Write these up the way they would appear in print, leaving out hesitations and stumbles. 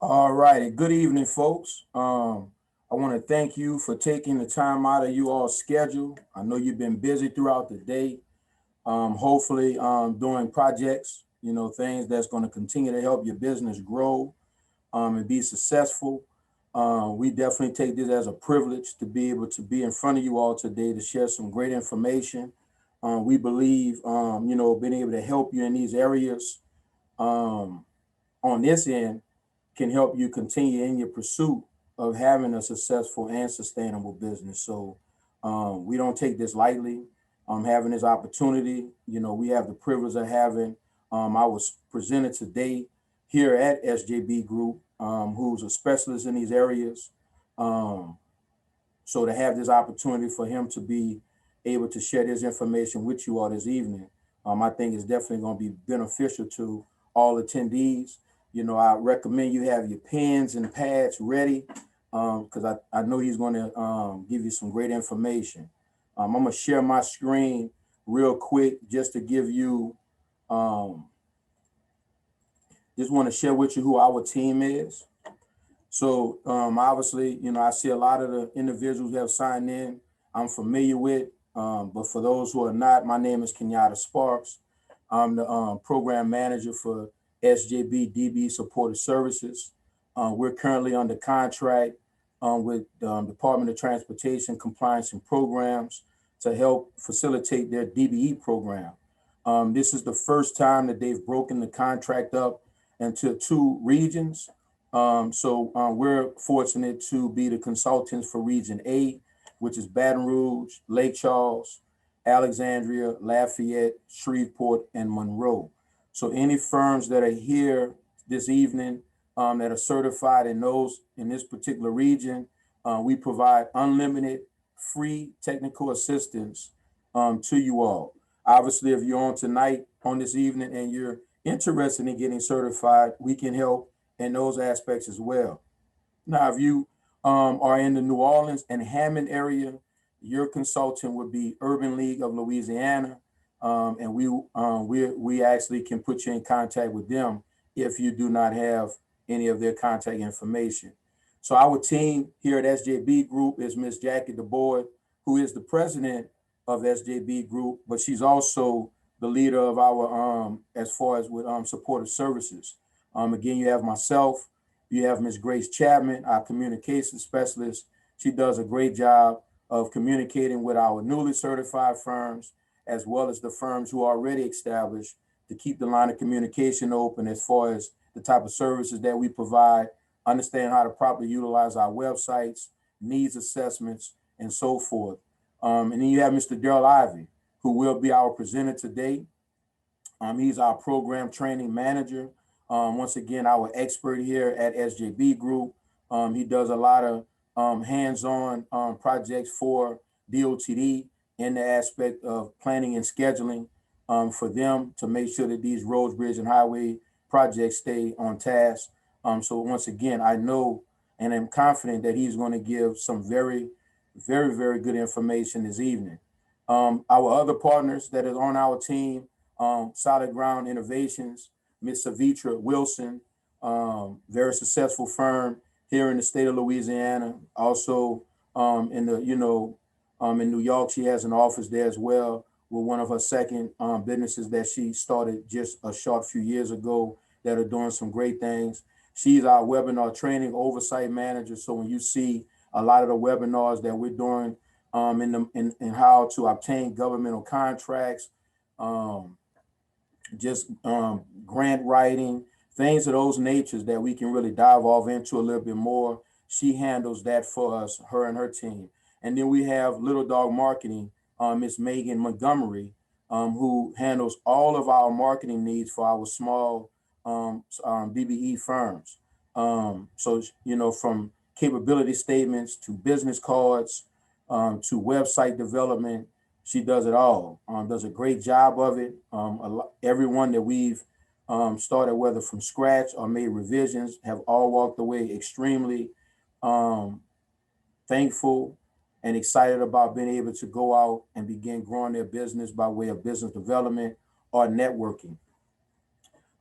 All righty. Good evening, folks. I want to thank you for taking the time out of you all's schedule. I know you've been busy throughout the day. Hopefully, doing projects, things that's going to continue to help your business grow and be successful. We definitely take this as a privilege to be able to be in front of you all today to share some great information. We believe, being able to help you in these areas um, on this end can help you continue in your pursuit of having a successful and sustainable business. So we don't take this lightly. Having this opportunity, we have the privilege of having. I was presented today here at SJB Group, who's a specialist in these areas. Um, so to have this opportunity for him to be able to share this information with you all this evening, I think is definitely going to be beneficial to all attendees. I recommend you have your pens and pads ready because I know he's going to give you some great information. I'm going to share my screen real quick just to give you, um, just want to share with you who our team is. So obviously, I see a lot of the individuals who have signed in. I'm familiar with, but for those who are not, my name is Kenyatta Sparks. I'm the program manager for SJB DB Supported Services. We're currently under contract with the Department of Transportation Compliance and Programs to help facilitate their DBE program. This is the first time that they've broken the contract up into two regions. So we're fortunate to be the consultants for Region A, which is Baton Rouge, Lake Charles, Alexandria, Lafayette, Shreveport, and Monroe. So any firms that are here this evening that are certified in this particular region, we provide unlimited free technical assistance to you all. Obviously, if you're on tonight, on this evening, and you're interested in getting certified, we can help in those aspects as well. Now, if you are in the New Orleans and Hammond area, your consultant would be Urban League of Louisiana, and we actually can put you in contact with them if you do not have any of their contact information. So our team here at SJB Group is Miss Jackie DeBoer, who is the president of SJB Group, but she's also the leader of our as far as with supportive services. Again, you have myself, you have Ms. Grace Chapman, our communications specialist. She does a great job of communicating with our newly certified firms, as well as the firms who are already established, to keep the line of communication open as far as the type of services that we provide, understand how to properly utilize our websites, needs assessments, and so forth. And then you have Mr. Daryl Ivey, who will be our presenter today. He's our program training manager. Once again, our expert here at SJB Group. He does a lot of hands-on projects for DOTD in the aspect of planning and scheduling for them to make sure that these roads, bridge, and highway projects stay on task. So once again, I know and am confident that he's going to give some very, very, very good information this evening. Our other partners that is on our team, Solid Ground Innovations, Miss Savitra Wilson, very successful firm here in the state of Louisiana. Also, in New York, she has an office there as well. With one of her second businesses that she started just a short few years ago that are doing some great things. She's our webinar training oversight manager. So when you see a lot of the webinars that we're doing in how to obtain governmental contracts, um, grant writing, things of those natures that we can really dive off into a little bit more. She handles that for us, her and her team. And then we have Little Dog Marketing, Miss Megan Montgomery, who handles all of our marketing needs for our small BBE firms. From capability statements to business cards to website development, she does it all. Does a great job of it. Everyone that we've started, whether from scratch or made revisions, have all walked away extremely um, thankful and excited about being able to go out and begin growing their business by way of business development or networking.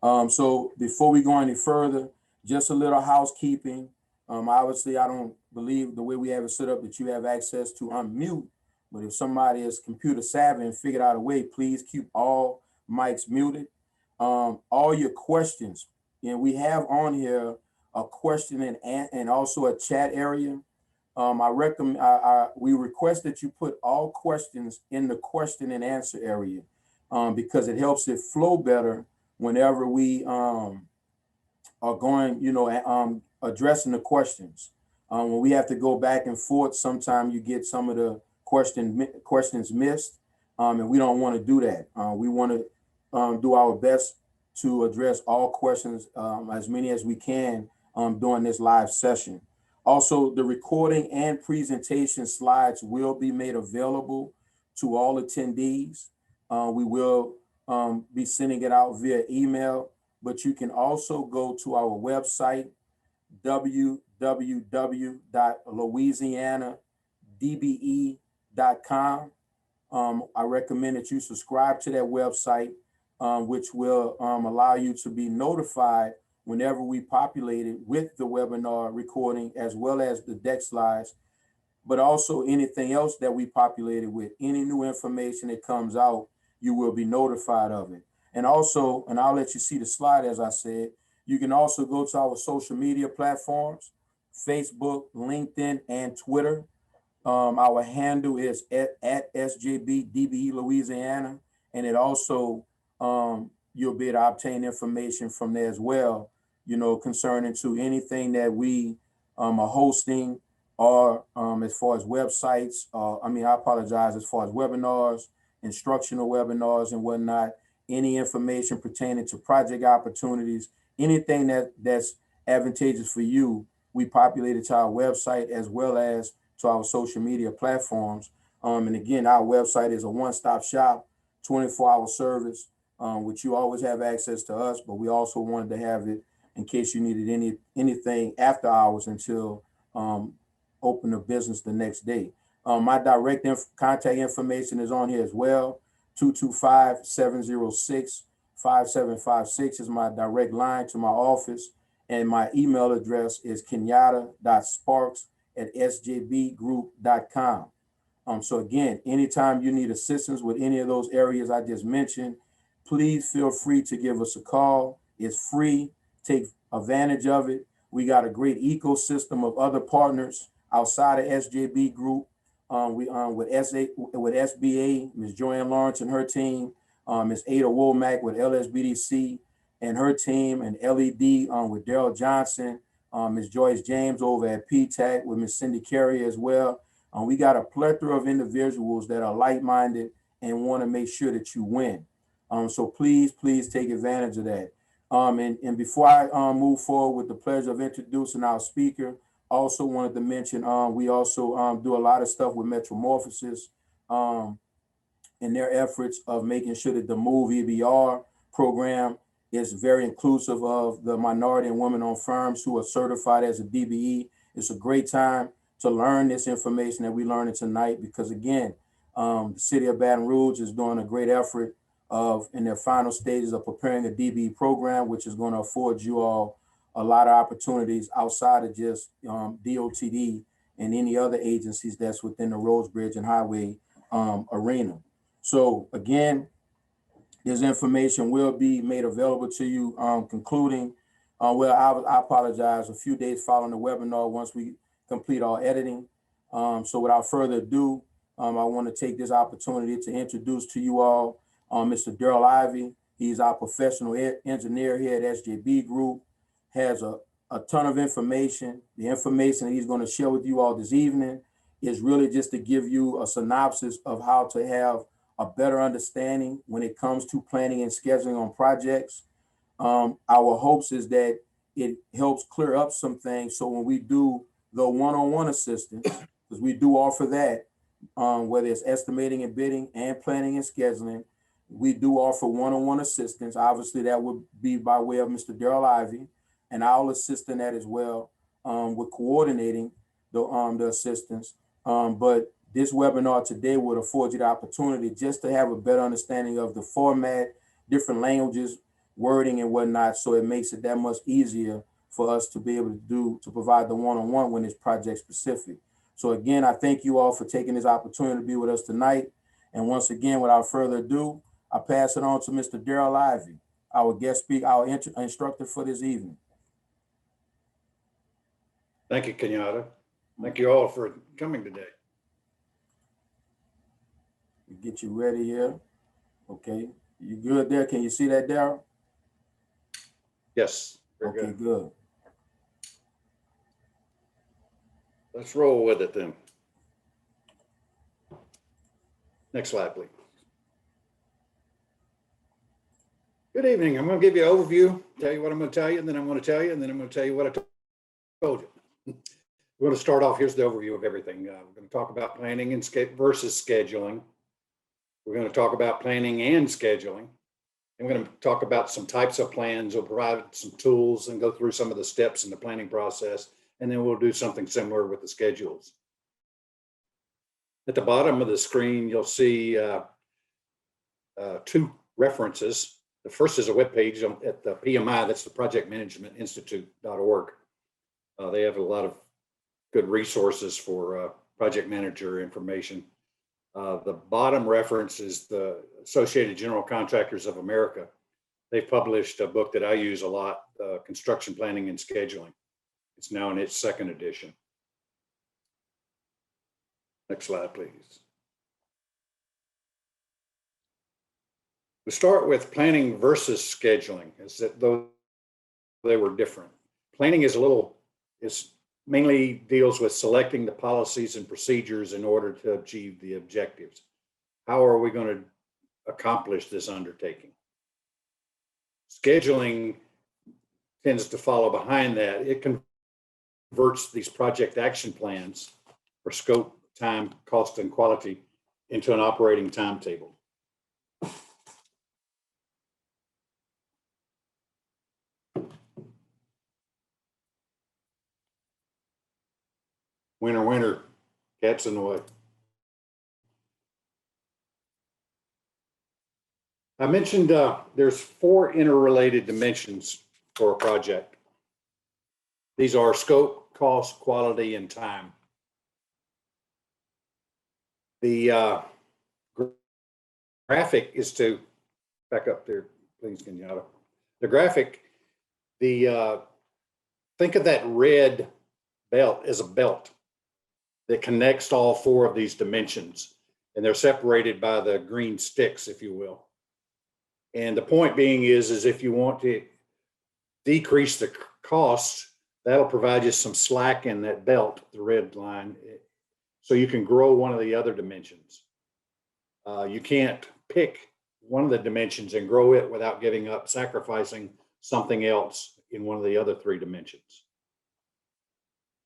So before we go any further, Just a little housekeeping. Obviously, I don't believe the way we have it set up that you have access to unmute. But if somebody is computer savvy and figured out a way, please keep all mics muted. All your questions, and we have on here a question and also a chat area. I recommend we request that you put all questions in the question and answer area, because it helps it flow better whenever we are going, addressing the questions. When we have to go back and forth, sometimes you get some of the questions missed, and we don't want to do that. We want to do our best to address all questions, as many as we can, during this live session. Also, the recording and presentation slides will be made available to all attendees. We will be sending it out via email, but you can also go to our website, www.louisianadbe.com. I recommend that you subscribe to that website, which will allow you to be notified whenever we populate it with the webinar recording, as well as the deck slides, but also anything else that we populated with. Any new information that comes out, you will be notified of it. And also, and I'll let you see the slide, as I said, you can also go to our social media platforms, Facebook, LinkedIn, and Twitter. Our handle is at SJB Louisiana, and it also, you'll be able to obtain information from there as well, concerning to anything that we are hosting, or as far as websites, I apologize, as far as webinars, instructional webinars and whatnot, any information pertaining to project opportunities, anything that's advantageous for you, we populate it to our website as well as to our social media platforms. And again, our website is a one-stop shop, 24-hour service, which you always have access to us, but we also wanted to have it in case you needed anything after hours until open of business the next day. My direct contact information is on here as well. 225-706-5756 is my direct line to my office. And my email address is kenyatta.sparks@sjbgroup.com. So again, anytime you need assistance with any of those areas I just mentioned, please feel free to give us a call. It's free. Take advantage of it. We got a great ecosystem of other partners outside of SJB Group. With SBA, Ms. Joanne Lawrence and her team, Ms. Ada Womack with LSBDC and her team, and LED with Daryl Johnson, Ms. Joyce James over at PTAC with Ms. Cindy Carey as well. We got a plethora of individuals that are like-minded and want to make sure that you win. So please take advantage of that. And before I move forward with the pleasure of introducing our speaker, also wanted to mention we also do a lot of stuff with Metromorphosis in their efforts of making sure that the MOVE EBR program is very inclusive of the minority and women-owned firms who are certified as a DBE. It's a great time to learn this information that we learned tonight, because again, the city of Baton Rouge is doing a great effort in their final stages of preparing a DBE program, which is going to afford you all a lot of opportunities outside of just DOTD and any other agencies that's within the Roads, Bridge, and Highway arena. So again, this information will be made available to you concluding, I apologize, a few days following the webinar once we complete our editing. So without further ado, I want to take this opportunity to introduce to you all Mr. Daryl Ivey. He's our professional engineer here at SJB Group. Has a ton of information. The information that he's going to share with you all this evening is really just to give you a synopsis of how to have a better understanding when it comes to planning and scheduling on projects. Our hopes is that it helps clear up some things. So when we do the one-on-one assistance, because we do offer that, whether it's estimating and bidding and planning and scheduling, we do offer one-on-one assistance. Obviously, that would be by way of Mr. Daryl Ivey, and I'll assist in that as well with coordinating the assistance. But this webinar today would afford you the opportunity just to have a better understanding of the format, different languages, wording, and whatnot. So it makes it that much easier for us to be able to provide the one-on-one when it's project specific. So again, I thank you all for taking this opportunity to be with us tonight. And once again, without further ado, I pass it on to Mr. Daryl Ivey, our guest speaker, our instructor for this evening. Thank you, Kenyatta. Thank you all for coming today. Get you ready here. Okay, you good there? Can you see that, Daryl? Yes. Okay, good. Let's roll with it then. Next slide, please. Good evening. I'm going to give you an overview, tell you what I'm going to tell you, and then I'm going to tell you, and then I'm going to tell you what I told you. We're going to start off. Here's the overview of everything. We're going to talk about planning and versus scheduling. We're going to talk about planning and scheduling. And we're going to talk about some types of plans. We'll provide some tools and go through some of the steps in the planning process. And then we'll do something similar with the schedules. At the bottom of the screen, you'll see two references. The first is a webpage at the PMI, that's the Project Management Institute.org. They have a lot of good resources for project manager information. The bottom reference is the Associated General Contractors of America. They've published a book that I use a lot, Construction Planning and Scheduling. It's now in its second edition. Next slide, please. We start with planning versus scheduling, is that though they were different. Planning is mainly deals with selecting the policies and procedures in order to achieve the objectives. How are we going to accomplish this undertaking? Scheduling tends to follow behind that. It converts these project action plans for scope, time, cost, and quality into an operating timetable. Winner, winner, cats in the way. I mentioned there's 4 interrelated dimensions for a project. These are scope, cost, quality, and time. The graphic is to, back up there, please, Kenyatta. The graphic, think of that red belt as a belt that connects all 4 of these dimensions, and they're separated by the green sticks, if you will. And the point being is if you want to decrease the costs, that'll provide you some slack in that belt, the red line, so you can grow one of the other dimensions. You can't pick one of the dimensions and grow it without giving up, sacrificing something else in one of the other 3 dimensions.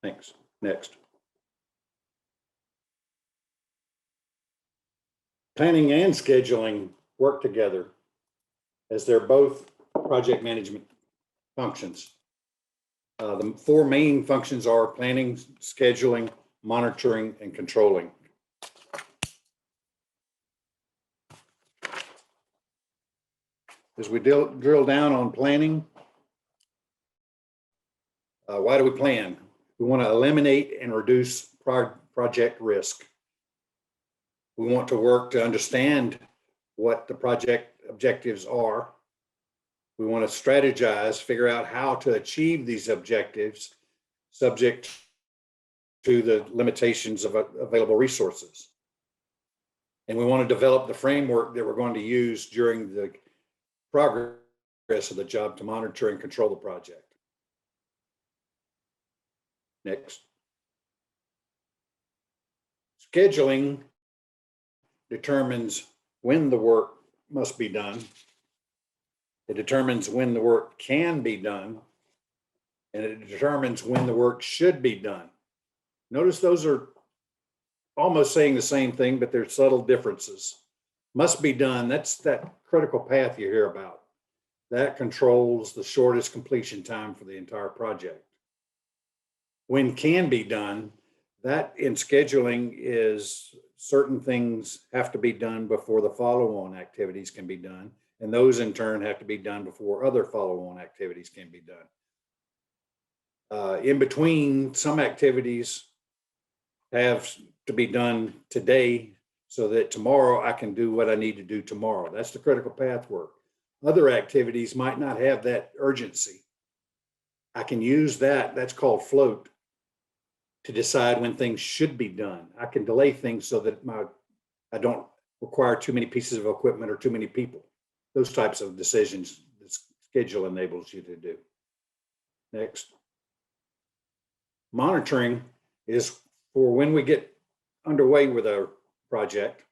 Thanks. Next. Planning and scheduling work together as they're both project management functions. The 4 main functions are planning, scheduling, monitoring, and controlling. As we drill down on planning, why do we plan? We want to eliminate and reduce project risk. We want to work to understand what the project objectives are. We want to strategize, figure out how to achieve these objectives subject to the limitations of available resources. And we want to develop the framework that we're going to use during the progress of the job to monitor and control the project. Next. Scheduling determines when the work must be done. It determines when the work can be done, and it determines when the work should be done. Notice those are almost saying the same thing, but there's subtle differences. Must be done, that's that critical path you hear about. That controls the shortest completion time for the entire project. When can be done, that in scheduling is certain things have to be done before the follow-on activities can be done. And those in turn have to be done before other follow-on activities can be done. In between, some activities have to be done today so that tomorrow I can do what I need to do tomorrow. That's the critical path work. Other activities might not have that urgency. I can use that, that's called float, to decide when things should be done. I can delay things so that I don't require too many pieces of equipment or too many people. Those types of decisions the schedule enables you to do. Next. Monitoring is for when we get underway with our project.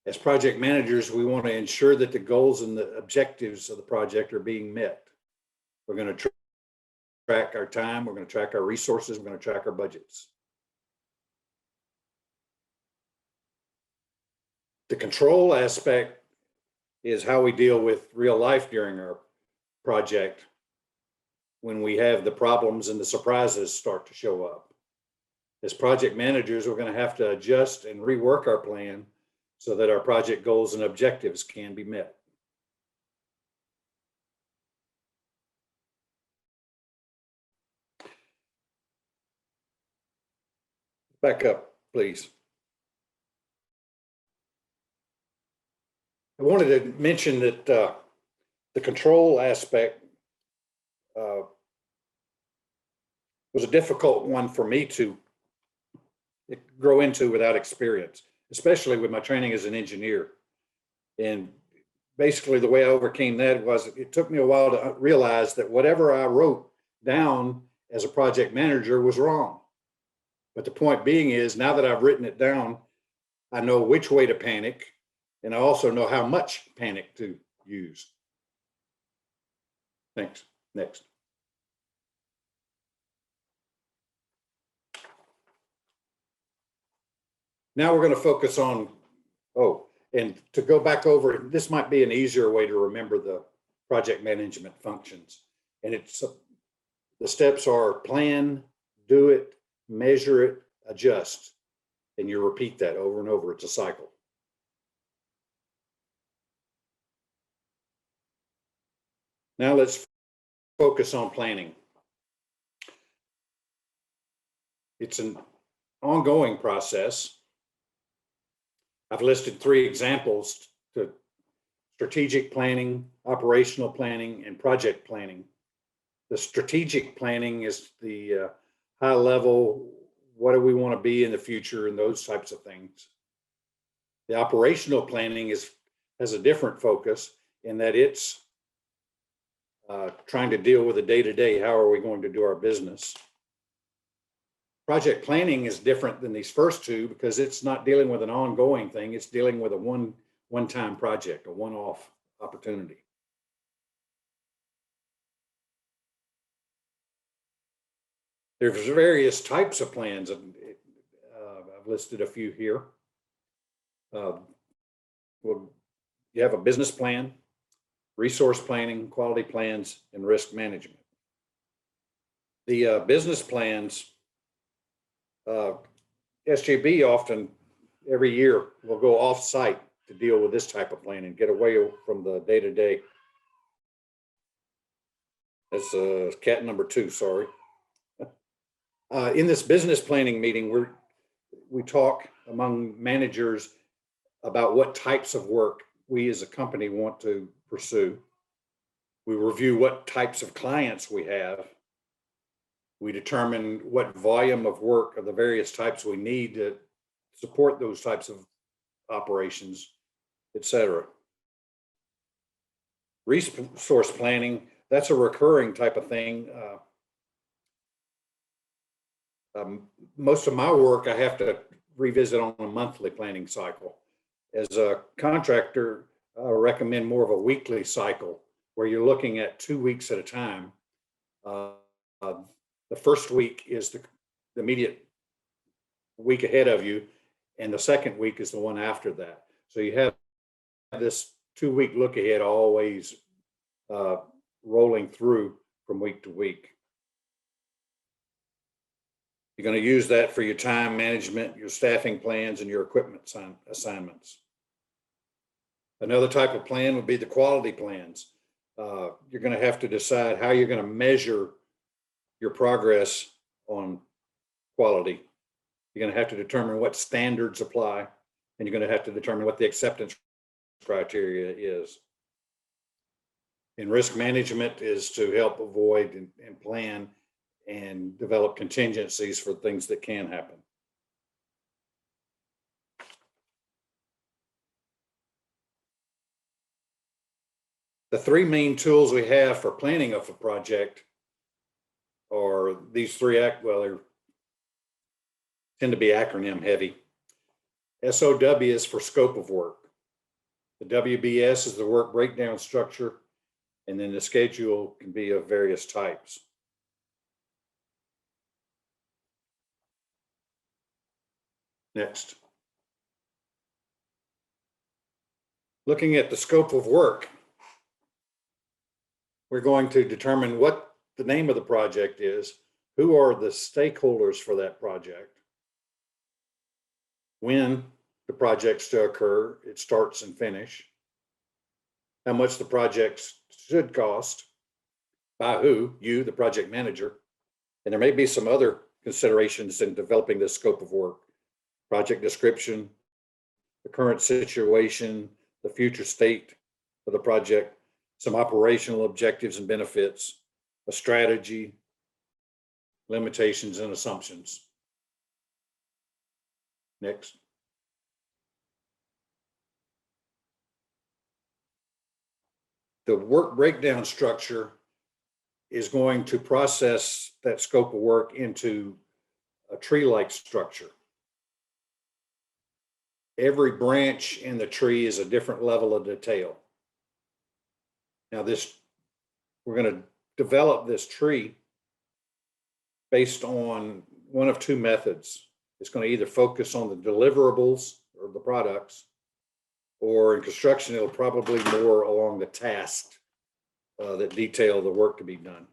As project managers, we want to ensure that the goals and the objectives of the project are being met. We're going to track our time, we're going to track our resources, we're going to track our budgets. The control aspect is how we deal with real life during our project when we have the problems and the surprises start to show up. As project managers, we're going to have to adjust and rework our plan so that our project goals and objectives can be met. Back up, please. I wanted to mention that the control aspect was a difficult one for me to grow into without experience, especially with my training as an engineer. And basically the way I overcame that was it took me a while to realize that whatever I wrote down as a project manager was wrong. But the point being is, now that I've written it down, I know which way to panic, and I also know how much panic to use. Thanks. Next. Now we're going to focus on, and to go back over, this might be an easier way to remember the project management functions. And it's the steps are plan, do it, measure it, adjust. And you repeat that over and over. It's a cycle. Now let's focus on planning. It's an ongoing process. I've listed 3 examples to strategic planning, operational planning, and project planning. The strategic planning is the high level, what do we want to be in the future, and those types of things. The operational planning has a different focus in that it's trying to deal with the day-to-day, how are we going to do our business. Project planning is different than these first 2 because it's not dealing with an ongoing thing, it's dealing with a one-time project, a one-off opportunity. There's various types of plans. I've listed a few here. Well, you have a business plan, resource planning, quality plans, and risk management. The business plans, SJB often every year will go off-site to deal with this type of planning, get away from the day-to-day. That's cat number 2, sorry. In this business planning meeting, we talk among managers about what types of work we as a company want to pursue. We review what types of clients we have. We determine what volume of work of the various types we need to support those types of operations, etc. Resource planning, that's a recurring type of thing. Most of my work I have to revisit on a monthly planning cycle. As a contractor, I recommend more of a weekly cycle where you're looking at 2 weeks at a time. The first week is the immediate week ahead of you, and the second week is the one after that. So you have this 2-week look ahead always rolling through from week to week. You're going to use that for your time management, your staffing plans, and your equipment assignments. Another type of plan would be the quality plans. You're going to have to decide how you're going to measure your progress on quality. You're going to have to determine what standards apply, and you're going to have to determine what the acceptance criteria is. And risk management is to help avoid and plan and develop contingencies for things that can happen. The three main tools we have for planning of a project are these three, well, they tend to be acronym heavy. SOW is for scope of work. The WBS is the work breakdown structure, and then the schedule can be of various types. Next. Looking at the scope of work, we're going to determine what the name of the project is, who are the stakeholders for that project, when the project's to occur, its starts and finish, how much the project should cost, by who, you, the project manager, and there may be some other considerations in developing this scope of work: project description, the current situation, the future state of the project, some operational objectives and benefits, a strategy, limitations and assumptions. Next. The work breakdown structure is going to process that scope of work into a tree-like structure. Every branch in the tree is a different level of detail. Now we're going to develop this tree based on one of two methods. It's going to either focus on the deliverables or the products, or in construction, it'll probably more along the tasks that detail the work to be done.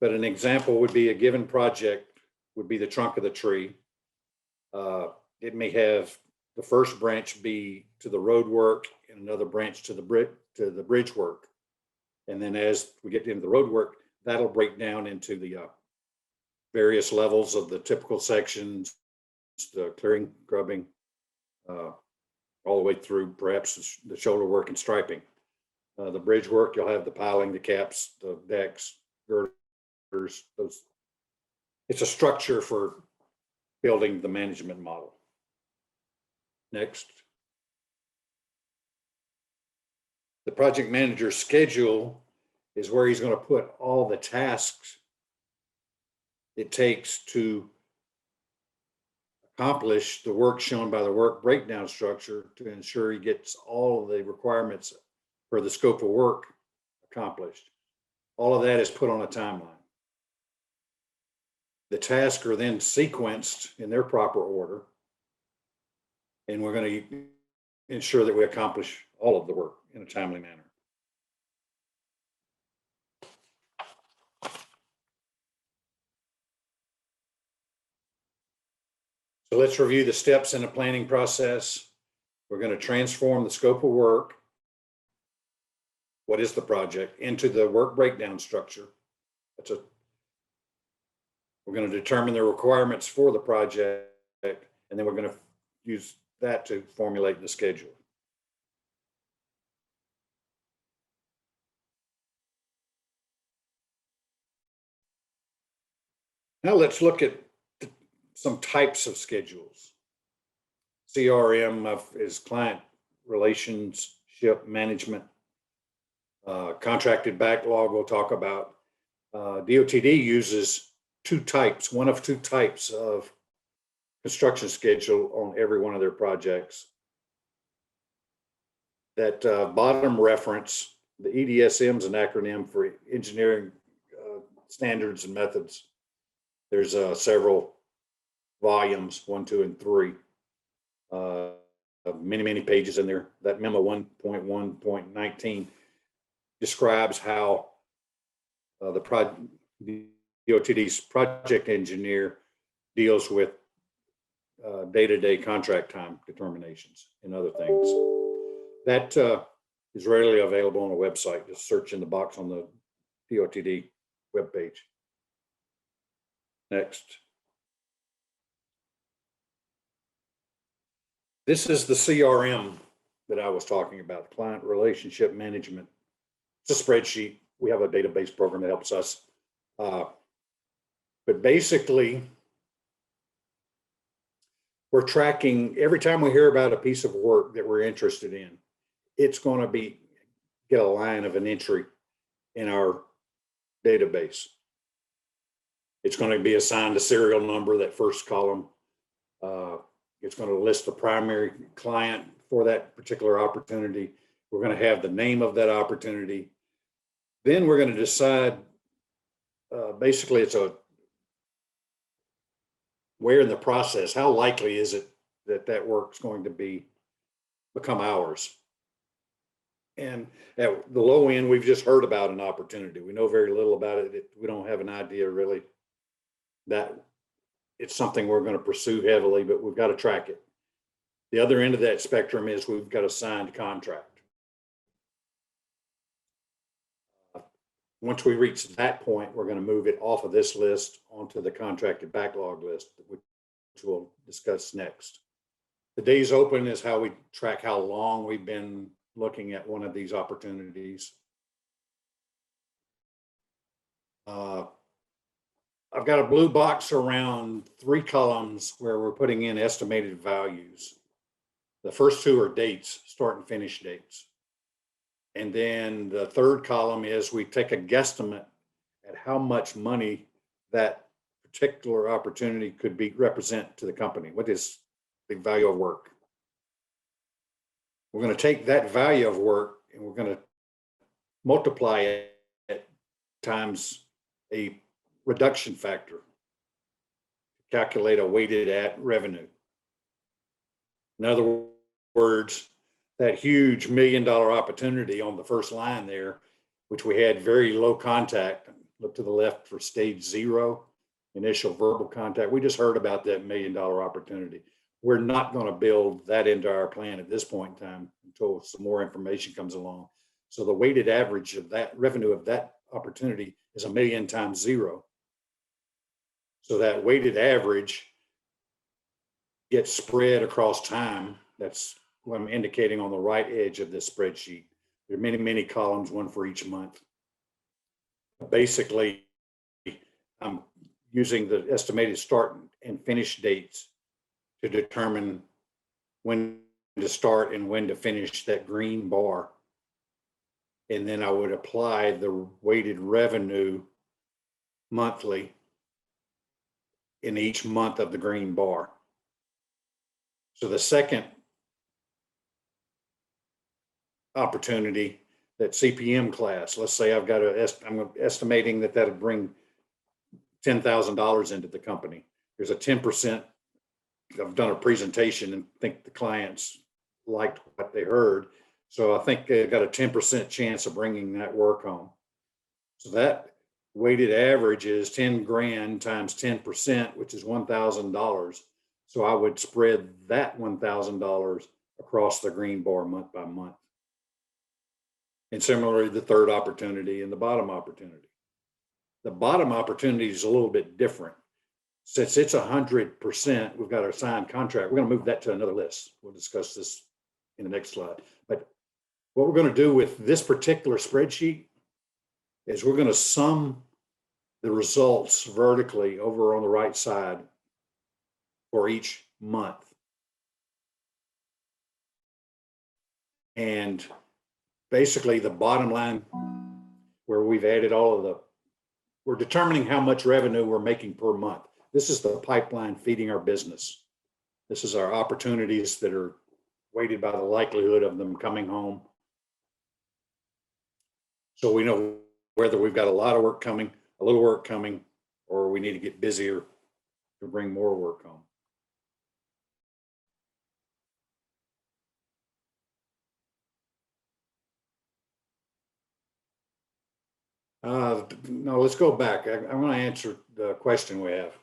But an example would be a given project would be the trunk of the tree. It may have the first branch be to the road work and another branch to the bridge work. And then as we get into the road work, that'll break down into the various levels of the typical sections, the clearing, grubbing, all the way through perhaps the shoulder work and striping. The bridge work, you'll have the piling, the caps, the decks, girders. It's a structure for building the management model. Next. The project manager's schedule is where he's going to put all the tasks it takes to accomplish the work shown by the work breakdown structure to ensure he gets all of the requirements for the scope of work accomplished. All of that is put on a timeline. The tasks are then sequenced in their proper order, and we're going to ensure that we accomplish all of the work in a timely manner. So let's review the steps in the planning process. We're going to transform the scope of work, what is the project, into the work breakdown structure. We're going to determine the requirements for the project, and then we're going to use that to formulate the schedule. Now let's look at some types of schedules. CRM is client relationship management. Contracted backlog we'll talk about. DOTD uses one of two types of construction schedule on every one of their projects. That bottom reference, the EDSM is an acronym for engineering standards and methods. There's several volumes, 1, 2, and 3. Many pages in there. That memo 1.1.19 describes how the DOTD's project engineer deals with day-to-day contract time determinations and other things. That is readily available on a website. Just search in the box on the DOTD webpage. Next. This is the CRM that I was talking about, client relationship management. It's a spreadsheet. We have a database program that helps us. But basically, we're tracking every time we hear about a piece of work that we're interested in, it's going to get a line of an entry in our database. It's going to be assigned a serial number, that first column. It's going to list the primary client for that particular opportunity. We're going to have the name of that opportunity. Then we're going to decide, basically where in the process, how likely is it that work's going to become ours? And at the low end, we've just heard about an opportunity. We know very little about it. We don't have an idea really that it's something we're going to pursue heavily, but we've got to track it. The other end of that spectrum is we've got a signed contract. Once we reach that point, we're going to move it off of this list onto the contracted backlog list, which we'll discuss next. The days open is how we track how long we've been looking at one of these opportunities. I've got a blue box around 3 columns where we're putting in estimated values. The first 2 are dates, start and finish dates. And then the third column is we take a guesstimate at how much money that particular opportunity could represent to the company. What is the value of work? We're going to take that value of work and we're going to multiply it times a reduction factor to calculate a weighted revenue. In other words, that huge $1 million opportunity on the first line there, which we had very low contact, look to the left for stage 0, initial verbal contact. We just heard about that $1 million opportunity. We're not going to build that into our plan at this point in time until some more information comes along. So the weighted average of that revenue of that opportunity is 1 million times 0. So that weighted average gets spread across time. That's what I'm indicating on the right edge of this spreadsheet. There are many, many columns, one for each month. Basically, I'm using the estimated start and finish dates to determine when to start and when to finish that green bar. And then I would apply the weighted revenue monthly in each month of the green bar. So the second opportunity, that CPM class, let's say I've got I'm estimating that would bring $10,000 into the company. There's a 10%. I've done a presentation and think the clients liked what they heard. So I think they've got a 10% chance of bringing that work home. So that weighted average is 10 grand times 10%, which is $1,000. So I would spread that $1,000 across the green bar month by month. And similarly, the third opportunity and the bottom opportunity. The bottom opportunity is a little bit different. Since it's 100%, we've got our signed contract. We're going to move that to another list. We'll discuss this in the next slide. But what we're going to do with this particular spreadsheet is we're going to sum the results vertically over on the right side for each month. And basically the bottom line where we've added we're determining how much revenue we're making per month. This is the pipeline feeding our business. This is our opportunities that are weighted by the likelihood of them coming home. So we know whether we've got a lot of work coming, a little work coming, or we need to get busier to bring more work home. No, let's go back. I'm going to answer the question we have.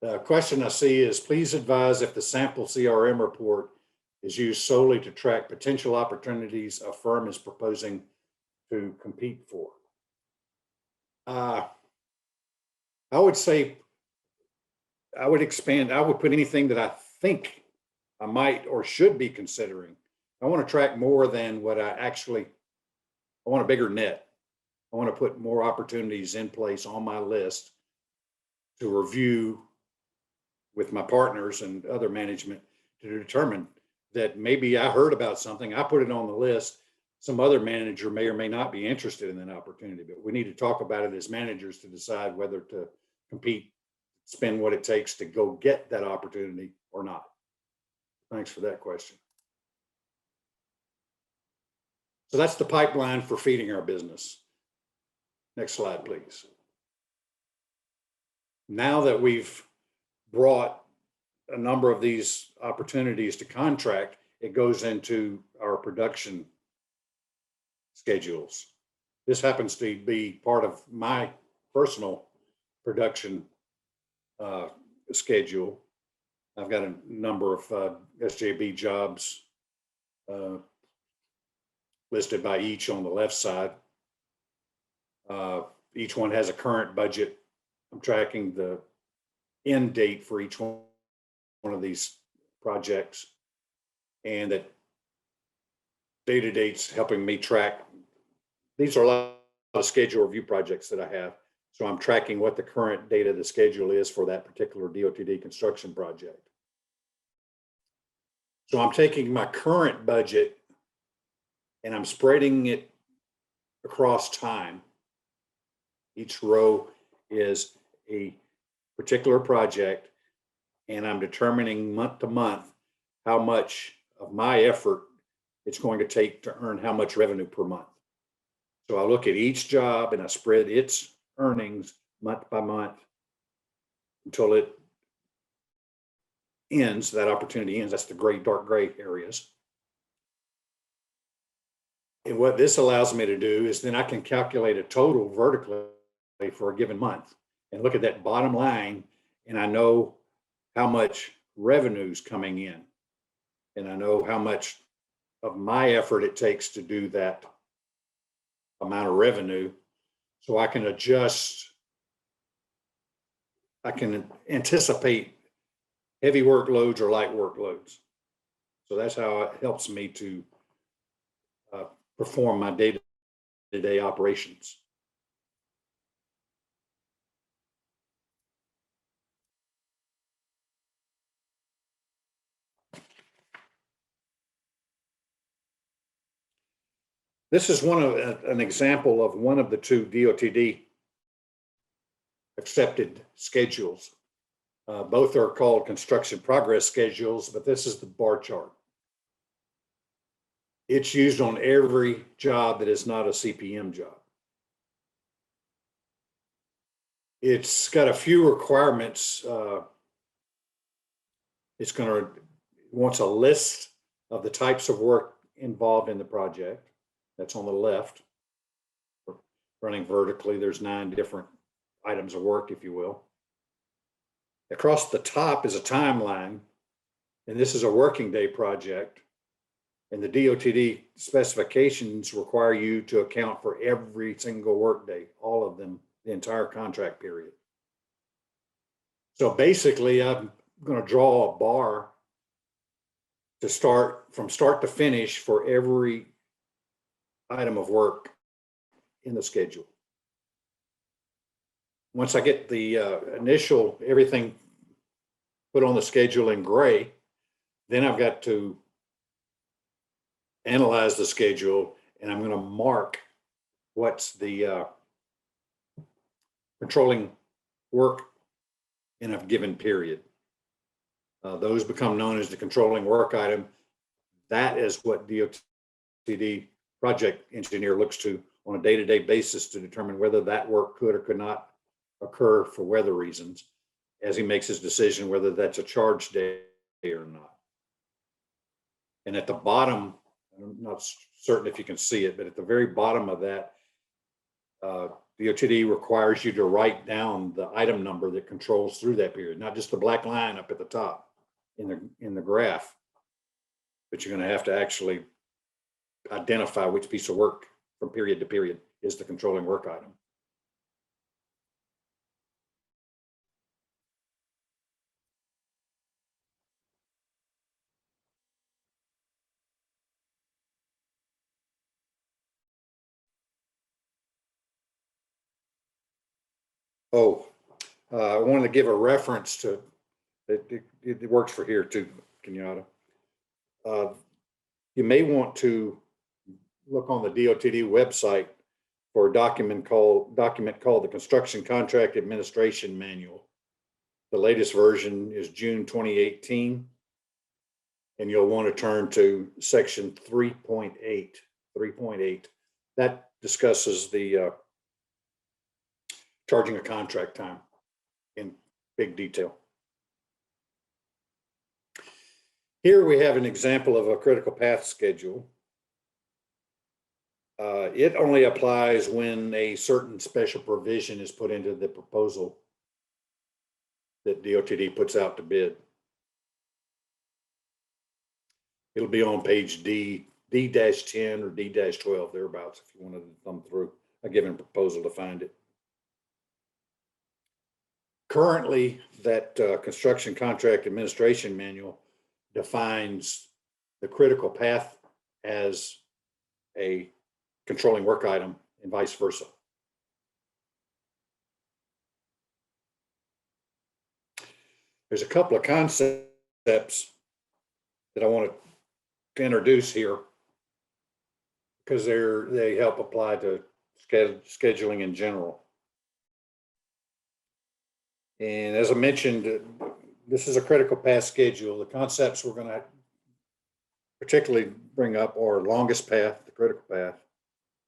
The question I see is, please advise if the sample CRM report is used solely to track potential opportunities a firm is proposing to compete for. I would say I would expand, I would put anything that I think I might or should be considering. I want to track more than what I want a bigger net. I want to put more opportunities in place on my list to review with my partners and other management to determine that maybe I heard about something, I put it on the list. Some other manager may or may not be interested in that opportunity, but we need to talk about it as managers to decide whether to compete, spend what it takes to go get that opportunity or not. Thanks for that question. So that's the pipeline for feeding our business. Next slide, please. Now that we've brought a number of these opportunities to contract, it goes into our production schedules. This happens to be part of my personal production schedule. I've got a number of SJB jobs listed by each on the left side. Each one has a current budget. I'm tracking the end date for each one of these projects, and that data date's helping me track. These are a lot of schedule review projects that I have. So I'm tracking what the current date of the schedule is for that particular DOTD construction project. So I'm taking my current budget and I'm spreading it across time. Each row is a particular project, and I'm determining month to month how much of my effort it's going to take to earn how much revenue per month. So I look at each job and I spread its earnings month by month until it ends, that opportunity ends. That's the gray, dark gray areas. And what this allows me to do is then I can calculate a total vertically for a given month and look at that bottom line, and I know how much revenue's coming in, and I know how much of my effort it takes to do that amount of revenue, so I can adjust. I can anticipate heavy workloads or light workloads. So that's how it helps me to perform my day-to-day operations. This is an example of one of the two DOTD accepted schedules. Both are called construction progress schedules, but this is the bar chart. It's used on every job that is not a CPM job. It's got a few requirements. It wants a list of the types of work involved in the project. That's on the left. Running vertically, there's 9 different items of work, if you will. Across the top is a timeline, and this is a working day project. And the DOTD specifications require you to account for every single workday, all of them, the entire contract period. So basically, I'm going to draw a bar to start from start to finish for every item of work in the schedule. Once I get the initial everything put on the schedule in gray, then I've got to analyze the schedule, and I'm going to mark what's the controlling work in a given period. Those become known as the controlling work item. That is what DOTD project engineer looks to on a day-to-day basis to determine whether that work could or could not occur for weather reasons, as he makes his decision whether that's a charge day or not. And at the bottom, I'm not certain if you can see it, but at the very bottom of that, DOTD requires you to write down the item number that controls through that period, not just the black line up at the top in the graph, but you're going to have to actually identify which piece of work from period to period is the controlling work item. Oh, I wanted to give a reference to, it works for here too, Kenyatta. You may want to look on the DOTD website for a document called the Construction Contract Administration Manual. The latest version is June 2018. And you'll want to turn to section 3.8. That discusses the charging a contract time in big detail. Here we have an example of a critical path schedule. It only applies when a certain special provision is put into the proposal that DOTD puts out to bid. It'll be on page D-10 or D-12, thereabouts, if you wanted to thumb through a given proposal to find it. Currently, that Construction Contract Administration Manual defines the critical path as a controlling work item and vice versa. There's a couple of concepts that I want to introduce here because they help apply to scheduling in general. And as I mentioned, this is a critical path schedule. The concepts we're going to particularly bring up are longest path, the critical path,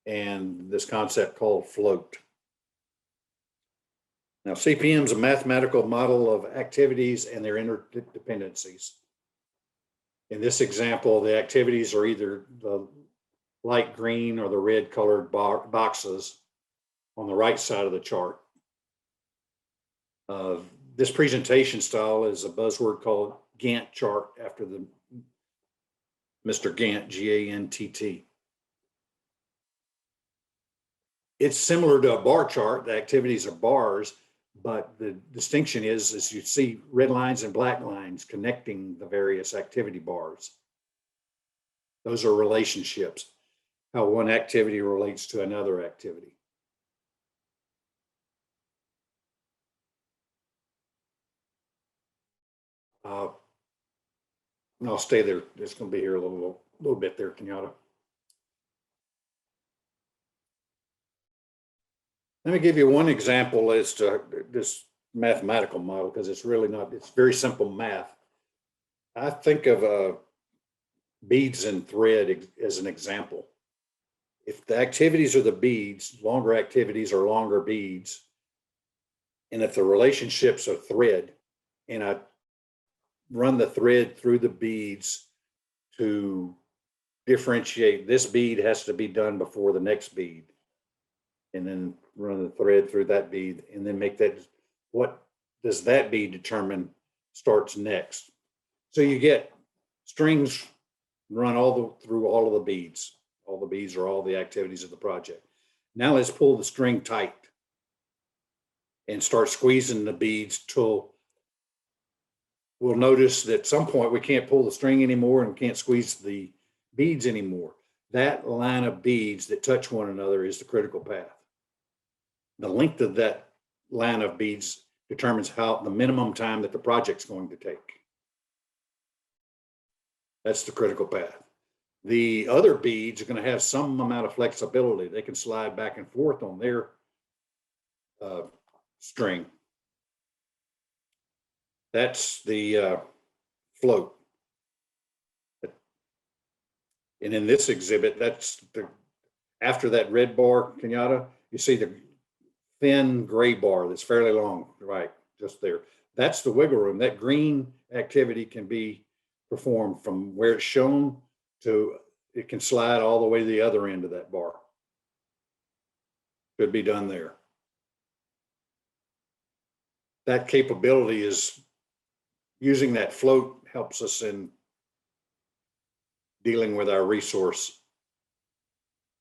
and this concept called float. Now, CPM is a mathematical model of activities and their interdependencies. In this example, the activities are either the light green or the red colored boxes on the right side of the chart. This presentation style is a buzzword called Gantt chart after the Mr. Gantt, G-A-N-T-T. It's similar to a bar chart. The activities are bars, but the distinction is you see red lines and black lines connecting the various activity bars. Those are relationships, how one activity relates to another activity. And I'll stay there. It's going to be here a little bit there, Kenyatta. Let me give you one example as to this mathematical model, because it's really not, it's very simple math. I think of beads and thread as an example. If the activities are the beads, longer activities are longer beads. And if the relationships are thread, and I run the thread through the beads to differentiate, this bead has to be done before the next bead, and then run the thread through that bead, and then make that, what does that bead determine starts next? So you get strings run through all of the beads. All the beads are all the activities of the project. Now let's pull the string tight and start squeezing the beads till we'll notice that at some point we can't pull the string anymore and can't squeeze the beads anymore. That line of beads that touch one another is the critical path. The length of that line of beads determines the minimum time that the project's going to take. That's the critical path. The other beads are going to have some amount of flexibility. They can slide back and forth on their string. That's the float. And in this exhibit, that's after that red bar, Kenyatta, you see the thin gray bar that's fairly long, right, just there. That's the wiggle room. That green activity can be performed from where it's shown to, it can slide all the way to the other end of that bar. Could be done there. That capability is, using that float helps us in dealing with our resource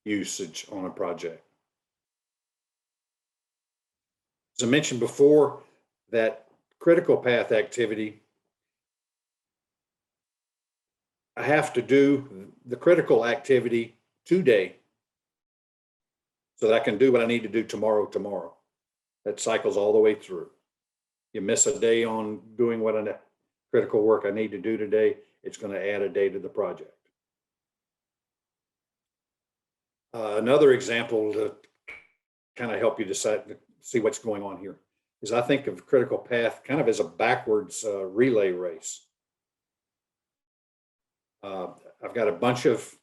usage on a project. As I mentioned before, that critical path activity, I have to do the critical activity today so that I can do what I need to do tomorrow. That cycles all the way through. You miss a day on doing what critical work I need to do today, it's going to add a day to the project. Another example to kind of help you decide, see what's going on here, is I think of critical path kind of as a backwards relay race. I've got a bunch of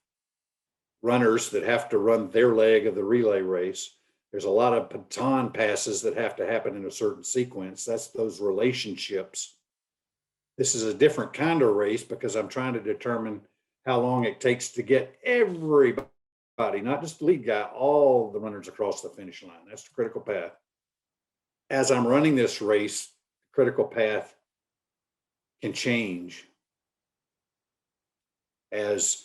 runners that have to run their leg of the relay race. There's a lot of baton passes that have to happen in a certain sequence. That's those relationships. This is a different kind of race because I'm trying to determine how long it takes to get everybody, not just the lead guy, all the runners across the finish line. That's the critical path. As I'm running this race, critical path can change as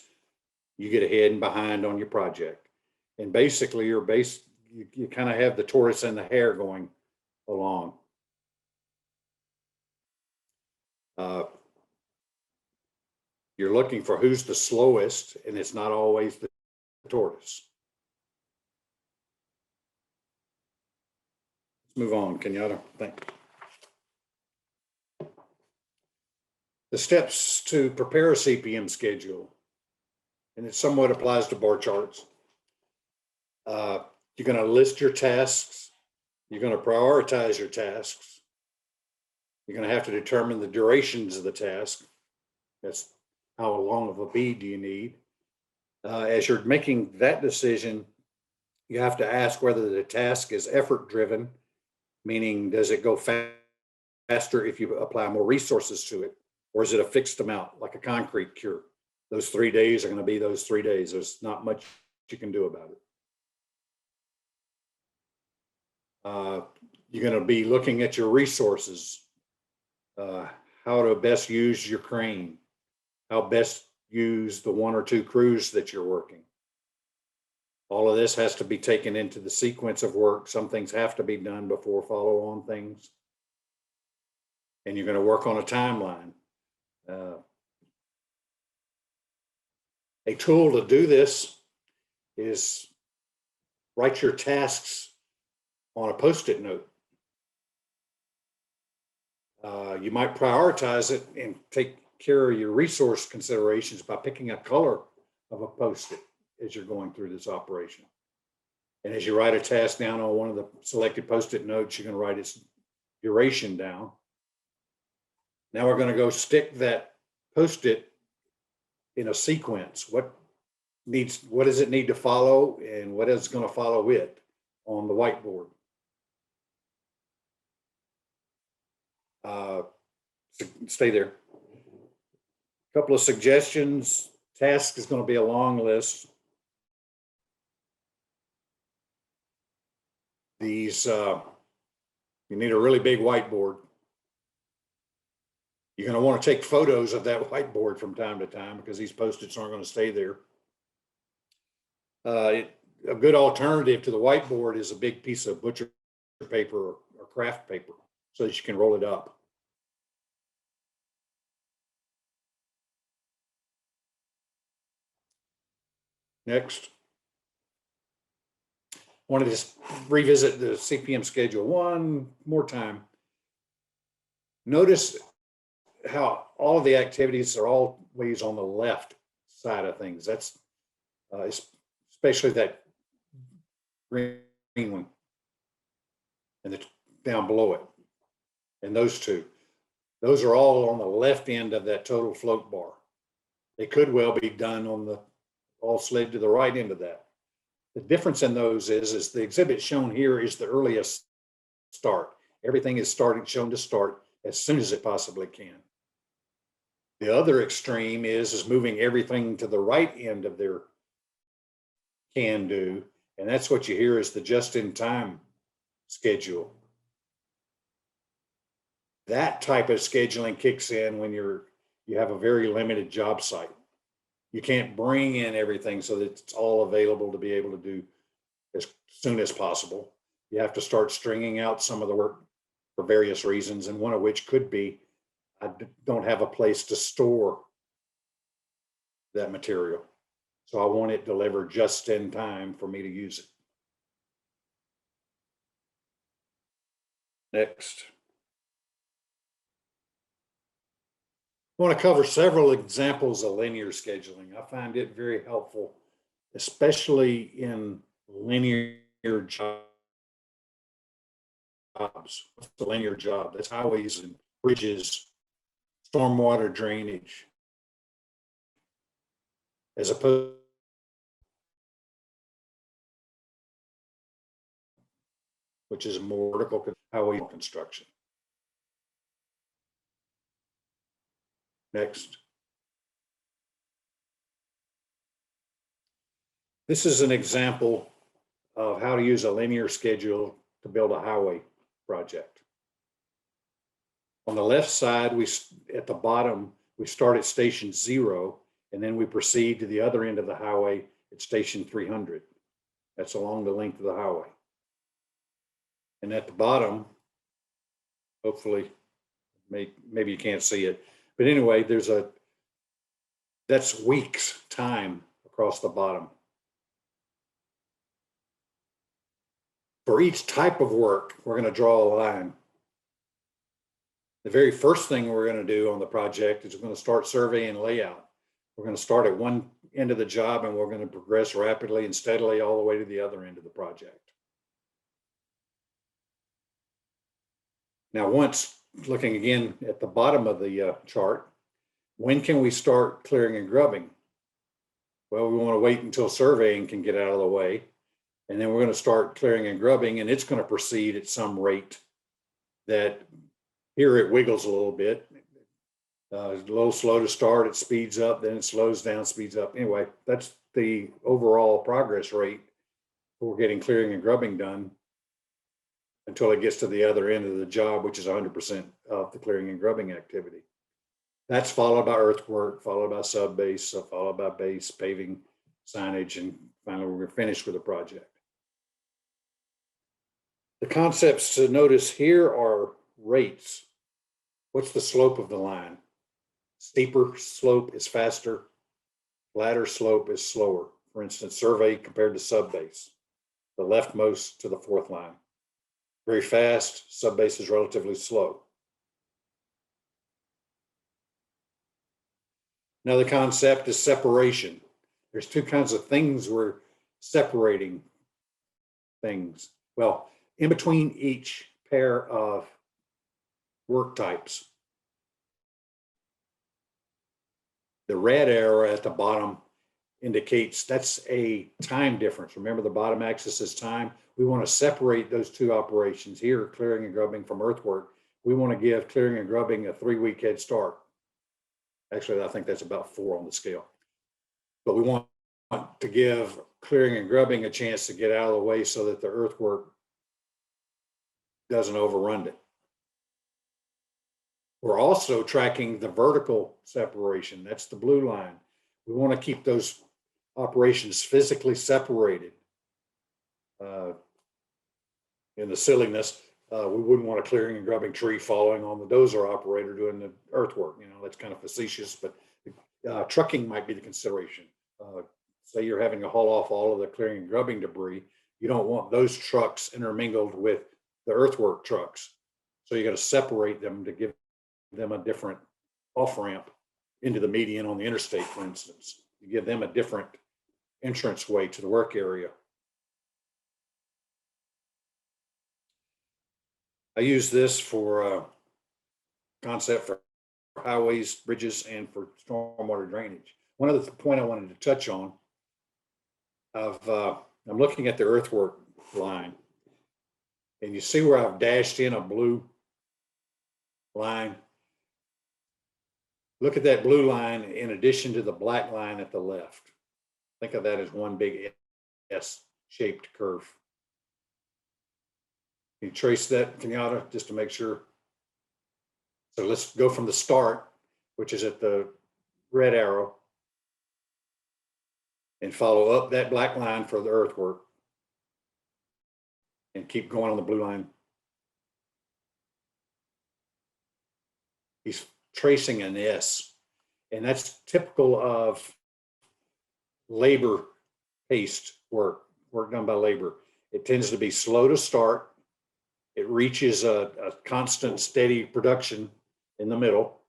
you get ahead and behind on your project. And basically you kind of have the tortoise and the hare going along. You're looking for who's the slowest, and it's not always the tortoise. Let's move on, Kenyatta. Thank you. The steps to prepare a CPM schedule, and it somewhat applies to bar charts. You're going to list your tasks. You're going to prioritize your tasks. You're going to have to determine the durations of the task. That's how long of a bead do you need. As you're making that decision, you have to ask whether the task is effort driven, meaning does it go faster if you apply more resources to it, or is it a fixed amount like a concrete cure? Those 3 days are going to be those 3 days. There's not much you can do about it. You're going to be looking at your resources, how to best use your crane, how best use the 1 or 2 crews that you're working. All of this has to be taken into the sequence of work. Some things have to be done before follow-on things. And you're going to work on a timeline. A tool to do this is write your tasks on a Post-it note. You might prioritize it and take care of your resource considerations by picking a color of a Post-it as you're going through this operation. And as you write a task down on one of the selected Post-it notes, you're going to write its duration down. Now we're going to go stick that Post-it in a sequence. What does it need to follow, and what is going to follow it on the whiteboard? Stay there. A couple of suggestions. Task is going to be a long list. These, you need a really big whiteboard. You're going to want to take photos of that whiteboard from time to time because these Post-its aren't going to stay there. A good alternative to the whiteboard is a big piece of butcher paper or craft paper so that you can roll it up. Next. I wanted to revisit the CPM schedule one more time. Notice how all of the activities are always on the left side of things. That's especially that green one and down below it. And those two. Those are all on the left end of that total float bar. They could well be done on the all slid to the right end of that. The difference in those is the exhibit shown here is the earliest start. Everything is shown to start as soon as it possibly can. The other extreme is moving everything to the right end of their can do. And that's what you hear is the just-in-time schedule. That type of scheduling kicks in when you have a very limited job site. You can't bring in everything so that it's all available to be able to do as soon as possible. You have to start stringing out some of the work for various reasons, and one of which could be I don't have a place to store that material. So I want it delivered just in time for me to use it. Next. I want to cover several examples of linear scheduling. I find it very helpful, especially in linear jobs. What's the linear job? That's highways and bridges, stormwater drainage, as opposed which is more vertical highway construction. Next. This is an example of how to use a linear schedule to build a highway project. On the left side, at the bottom, we start at station 0, and then we proceed to the other end of the highway at station 300. That's along the length of the highway. And at the bottom, hopefully, maybe you can't see it, but anyway, that's weeks time across the bottom. For each type of work, we're going to draw a line. The very first thing we're going to do on the project is we're going to start surveying layout. We're going to start at one end of the job and we're going to progress rapidly and steadily all the way to the other end of the project. Now, once looking again at the bottom of the chart, when can we start clearing and grubbing? Well, we want to wait until surveying can get out of the way. And then we're going to start clearing and grubbing, and it's going to proceed at some rate that here it wiggles a little bit. It's a little slow to start, it speeds up, then it slows down, speeds up. Anyway, that's the overall progress rate for getting clearing and grubbing done until it gets to the other end of the job, which is 100% of the clearing and grubbing activity. That's followed by earthwork, followed by sub-base, followed by base, paving, signage, and finally we're finished with the project. The concepts to notice here are rates. What's the slope of the line? Steeper slope is faster, flatter slope is slower. For instance, survey compared to sub-base, the leftmost to the fourth line. Very fast, sub-base is relatively slow. Another concept is separation. There's two kinds of things we're separating things. Well, in between each pair of work types. The red arrow at the bottom indicates that's a time difference. Remember, the bottom axis is time. We want to separate those two operations here, clearing and grubbing from earthwork. We want to give clearing and grubbing a 3-week head start. Actually, I think that's about 4 on the scale. But we want to give clearing and grubbing a chance to get out of the way so that the earthwork doesn't overrun it. We're also tracking the vertical separation. That's the blue line. We want to keep those operations physically separated. In the silliness, we wouldn't want a clearing and grubbing tree following on the dozer operator doing the earthwork. You know, that's kind of facetious, but trucking might be the consideration. Say you're having to haul off all of the clearing and grubbing debris. You don't want those trucks intermingled with the earthwork trucks. So you got to separate them to give them a different off ramp into the median on the interstate, for instance. You give them a different entrance way to the work area. I use this for concept for highways, bridges, and for stormwater drainage. One other point I wanted to touch on, I'm looking at the earthwork line, and you see where I've dashed in a blue line. Look at that blue line in addition to the black line at the left. Think of that as one big S-shaped curve. Can you trace that, Kenyatta, just to make sure? So let's go from the start, which is at the red arrow, and follow up that black line for the earthwork, and keep going on the blue line. He's tracing an S, and that's typical of labor-paced work done by labor. It tends to be slow to start, It reaches a constant, steady production in the middle.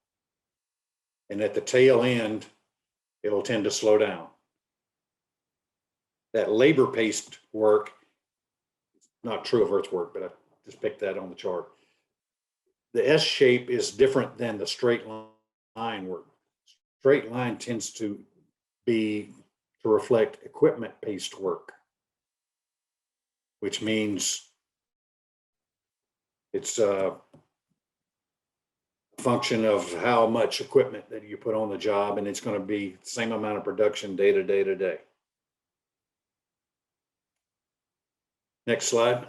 And at the tail end, it'll tend to slow down. That labor-paced work, not true of earthwork, but I just picked that on the chart. The S shape is different than the straight line work. Straight line tends to reflect equipment-paced work, which means it's a function of how much equipment that you put on the job, and it's going to be the same amount of production day to day to day. Next slide.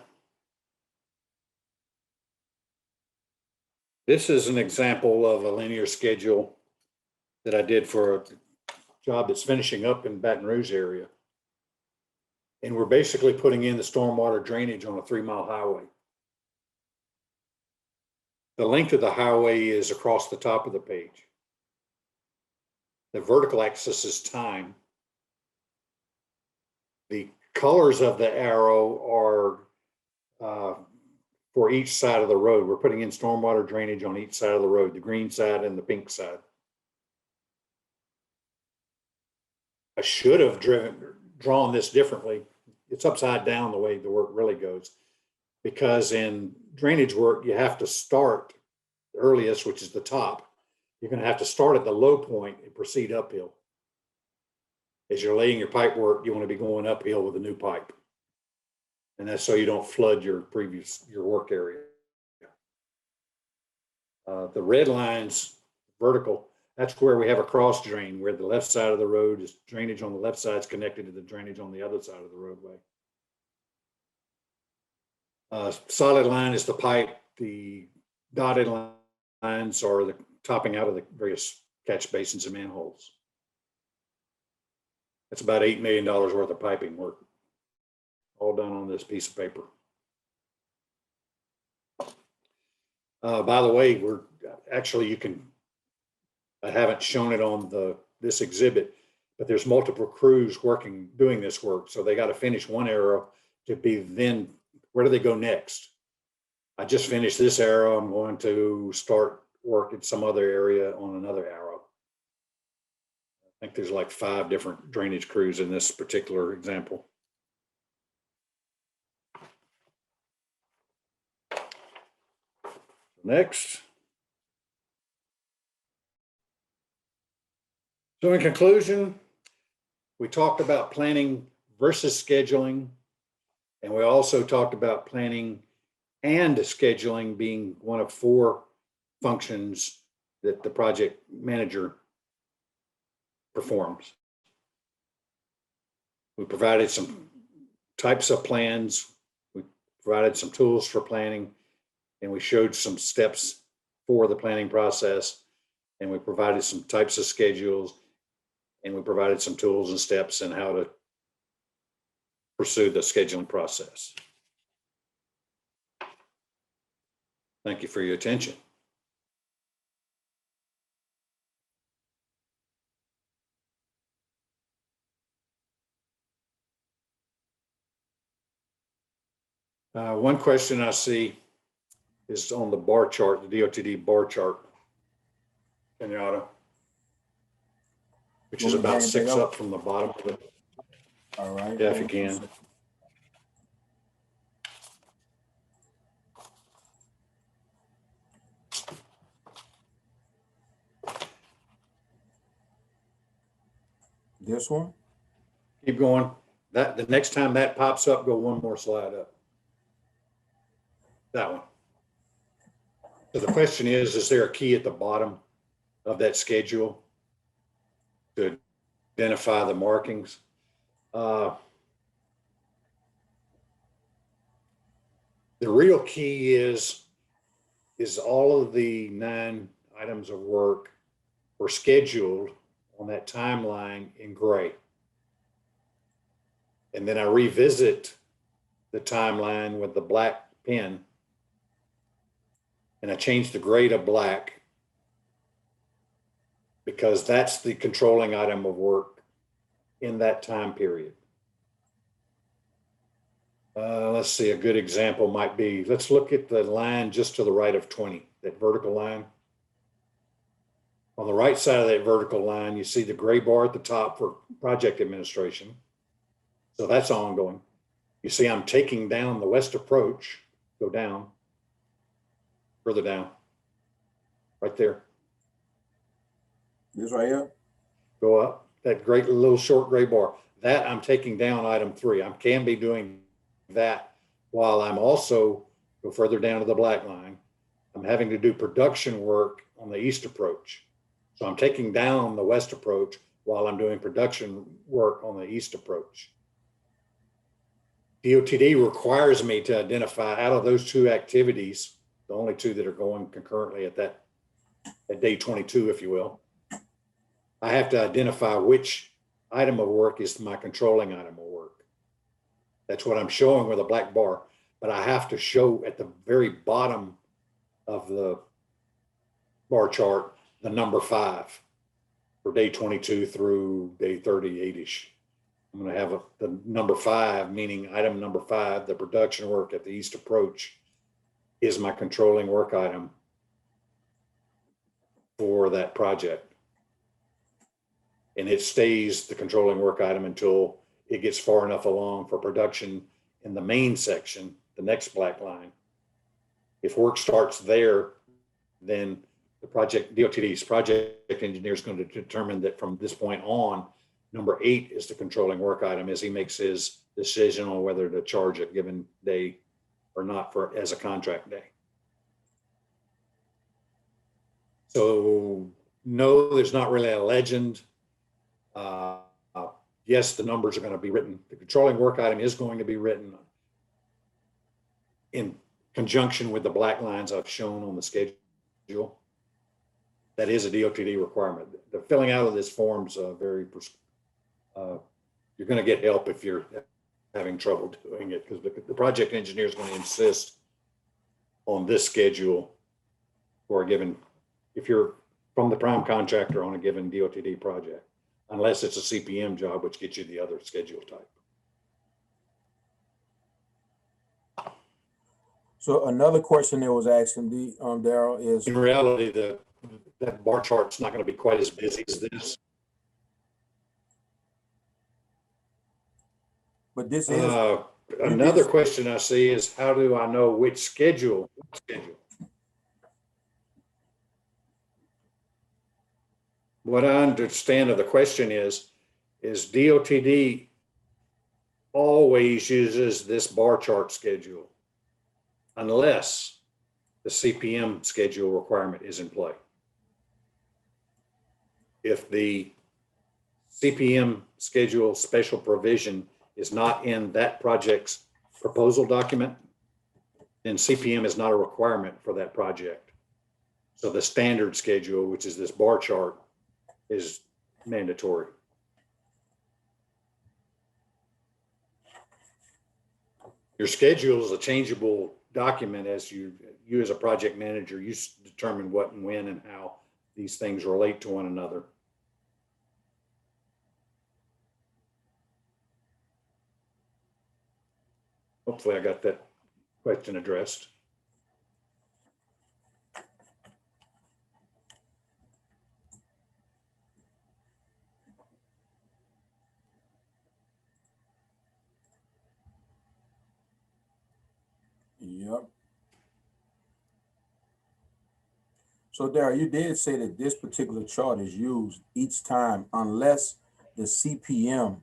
This is an example of a linear schedule that I did for a job that's finishing up in Baton Rouge area. And we're basically putting in the stormwater drainage on a 3-mile highway. The length of the highway is across the top of the page. The vertical axis is time. The colors of the arrow are for each side of the road. We're putting in stormwater drainage on each side of the road, the green side and the pink side. I should have drawn this differently. It's upside down the way the work really goes, because in drainage work, you have to start the earliest, which is the top. You're going to have to start at the low point and proceed uphill. As you're laying your pipe work, you want to be going uphill with a new pipe. And that's so you don't flood your work area. The red lines, vertical, that's where we have a cross drain, where the left side of the road is drainage on the left side is connected to the drainage on the other side of the roadway. Solid line is the pipe. The dotted lines are the topping out of the various catch basins and manholes. That's about $8 million worth of piping work, all done on this piece of paper. By the way, I haven't shown it on this exhibit, but there's multiple crews doing this work. So they got to finish one arrow to be then, where do they go next? I just finished this arrow. I'm going to start work in some other area on another arrow. I think there's like 5 different drainage crews in this particular example. Next. So in conclusion, we talked about planning versus scheduling, and we also talked about planning and scheduling being one of 4 functions that the project manager performs. We provided some types of plans, we provided some tools for planning, and we showed some steps for the planning process, and we provided some types of schedules, and we provided some tools and steps in how to pursue the scheduling process. Thank you for your attention. One question I see is on the bar chart, the DOTD bar chart, Kenyatta, which is about 6 up from the bottom of it. All right. Yeah, if you can. This one? Keep going. The next time that pops up, go one more slide up. That one. So the question is there a key at the bottom of that schedule to identify the markings? The real key is all of the 9 items of work were scheduled on that timeline in gray. And then I revisit the timeline with the black pen, and I change the gray to black because that's the controlling item of work in that time period. Let's see, a good example might be, let's look at the line just to the right of 20, that vertical line. On the right side of that vertical line, you see the gray bar at the top for project administration. So that's ongoing. You see I'm taking down the west approach, go down, further down, right there. This right here? Go up, that great little short gray bar. That I'm taking down item 3. I can be doing that while I'm also, go further down to the black line, I'm having to do production work on the east approach. So I'm taking down the west approach while I'm doing production work on the east approach. DOTD requires me to identify out of those 2 activities, the only 2 that are going concurrently at day 22, if you will, I have to identify which item of work is my controlling item of work. That's what I'm showing with a black bar, but I have to show at the very bottom of the bar chart the number 5 for day 22 through day 38-ish. I'm going to have the number 5, meaning item number 5, the production work at the east approach, is my controlling work item for that project. And it stays the controlling work item until it gets far enough along for production in the main section, the next black line. If work starts there, then the DOTD's project engineer is going to determine that from this point on, number 8 is the controlling work item as he makes his decision on whether to charge a given day or not as a contract day. So no, there's not really a legend. Yes, the numbers are going to be written. The controlling work item is going to be written in conjunction with the black lines I've shown on the schedule. That is a DOTD requirement. The filling out of this form's very, you're going to get help if you're having trouble doing it, because the project engineer is going to insist on this schedule for a given, if you're from the prime contractor on a given DOTD project, unless it's a CPM job, which gets you the other schedule type. So another question that was asking Daryl is, in reality, that bar chart's not going to be quite as busy as this. but this is Another question I see is, how do I know which schedule? What I understand of the question is DOTD always uses this bar chart schedule unless the CPM schedule requirement is in play. If the CPM schedule special provision is not in that project's proposal document, then CPM is not a requirement for that project. So the standard schedule, which is this bar chart, is mandatory. Your schedule is a changeable document as you as a project manager, you determine what and when and how these things relate to one another. Hopefully I got that question addressed. Yep. So Daryl, you did say that this particular chart is used each time unless the CPM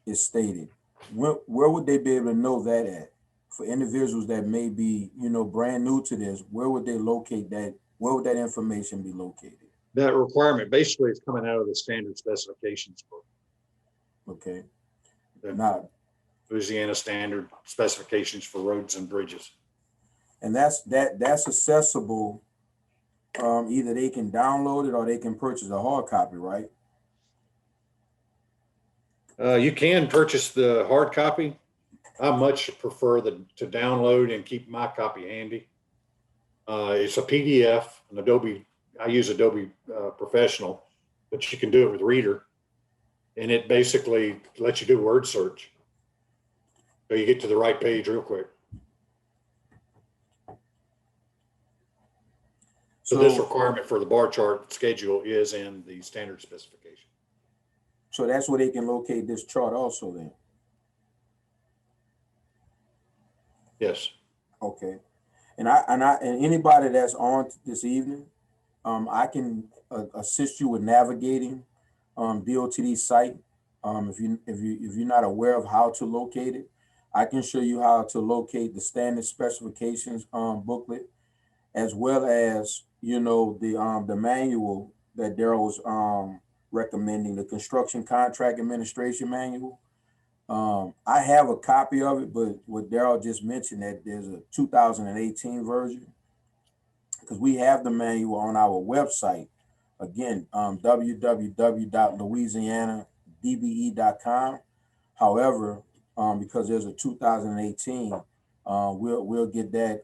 is stated. Where would they be able to know that at? For individuals that may be, brand new to this, where would they locate that? Where would that information be located? That requirement basically is coming out of the standard specifications book. Okay. The Louisiana standard specifications for roads and bridges. And that's accessible. Either they can download it or they can purchase a hard copy, right? You can purchase the hard copy. I much prefer to download and keep my copy handy. It's a PDF, an Adobe. I use Adobe Professional, but you can do it with Reader, and it basically lets you do word search. So you get to the right page real quick. So this requirement for the bar chart schedule is in the standard specification. So that's where they can locate this chart also then. Yes. Okay. And anybody that's on this evening, I can assist you with navigating DOTD site. If you're not aware of how to locate it, I can show you how to locate the standard specifications booklet, as well as the manual that Daryl was recommending, the construction contract administration manual. I have a copy of it, but what Daryl just mentioned, that there's a 2018 version, because we have the manual on our website. Again, www.louisianadbe.com. However, because there's a 2018, we'll get that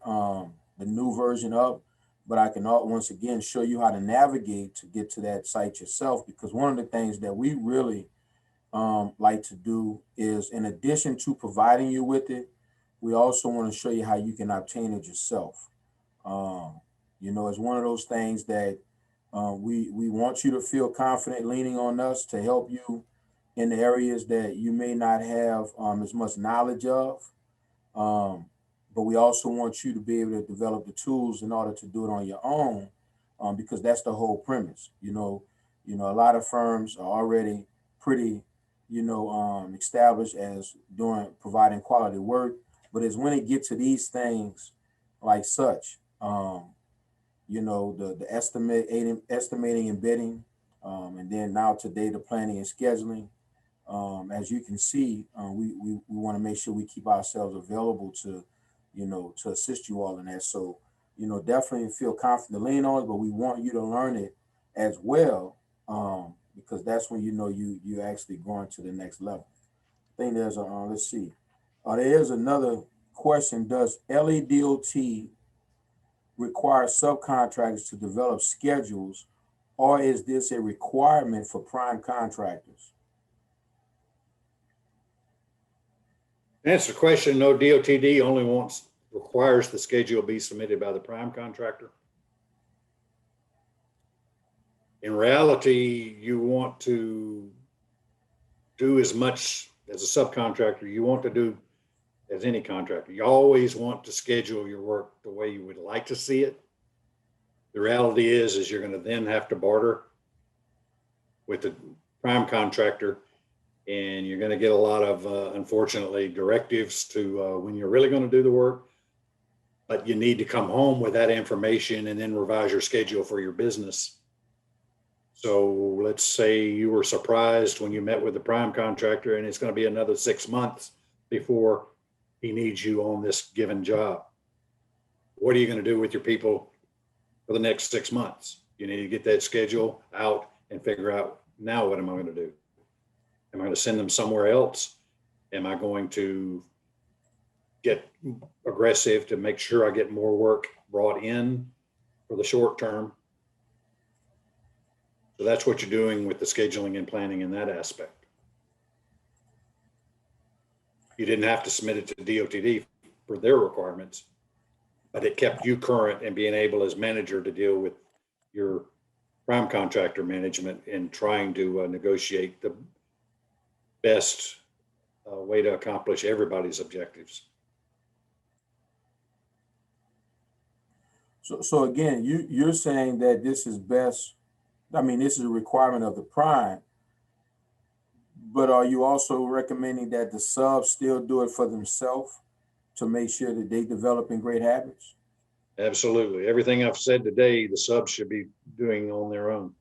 the new version up. But I can once again show you how to navigate to get to that site yourself, because one of the things that we really like to do is, in addition to providing you with it, we also want to show you how you can obtain it yourself. It's one of those things that we want you to feel confident leaning on us to help you in the areas that you may not have as much knowledge of. But we also want you to be able to develop the tools in order to do it on your own, because that's the whole premise. A lot of firms are already pretty, established as providing quality work, but it's when it gets to these things like such, the estimating and bidding, and then now today the planning and scheduling. As you can see, we want to make sure we keep ourselves available to assist you all in that. So, definitely feel confident to lean on it, but we want you to learn it as well, because that's when you actually going to the next level. I think there's a let's see. There is another question. Does LADOT require subcontractors to develop schedules, or is this a requirement for prime contractors? To answer the question, no, DOTD only requires the schedule be submitted by the prime contractor. In reality, you want to do as much as a subcontractor you want to do as any contractor. You always want to schedule your work the way you would like to see it. The reality is you're going to then have to barter with the prime contractor, and you're going to get a lot of, unfortunately, directives to when you're really going to do the work. But you need to come home with that information and then revise your schedule for your business. So let's say you were surprised when you met with the prime contractor and it's going to be another 6 months before he needs you on this given job. What are you going to do with your people for the next 6 months? You need to get that schedule out and figure out, now what am I going to do? Am I going to send them somewhere else? Am I going to get aggressive to make sure I get more work brought in for the short term? So that's what you're doing with the scheduling and planning in that aspect. You didn't have to submit it to DOTD for their requirements, but it kept you current and being able as manager to deal with your prime contractor management and trying to negotiate the best way to accomplish everybody's objectives. So again, you're saying that this is best. I mean, this is a requirement of the prime, but are you also recommending that the subs still do it for themselves to make sure that they developing great habits? Absolutely. Everything I've said today, the subs should be doing on their own.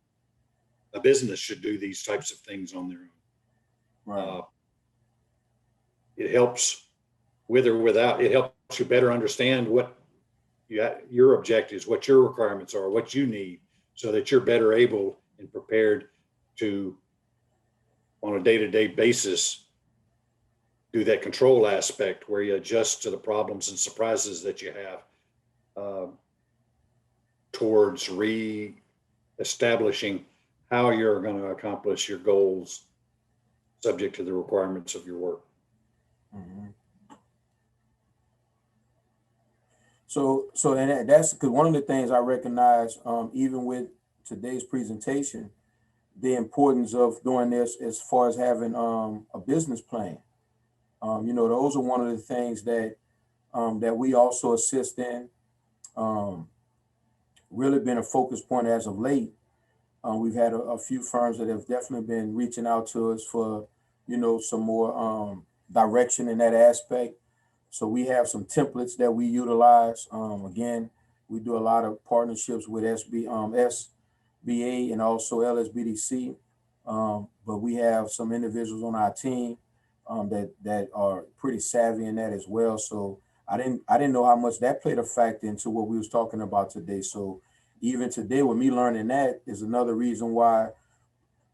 A business should do these types of things on their own. Right. It helps with or without, it helps you better understand what your objectives, what your requirements are, what you need, so that you're better able and prepared to, on a day-to-day basis, do that control aspect where you adjust to the problems and surprises that you have, towards re-establishing how you're going to accomplish your goals subject to the requirements of your work. Mm-hmm. And that's because one of the things I recognize, even with today's presentation, the importance of doing this as far as having a business plan. Those are one of the things that we also assist in. Um, Really been a focus point as of late. We've had a few firms that have definitely been reaching out to us for, some more direction in that aspect. So we have some templates that we utilize. Again, we do a lot of partnerships with SBA and also LSBDC. But we have some individuals on our team that are pretty savvy in that as well. So I didn't know how much that played a factor into what we was talking about today. So even today, with me learning that is another reason why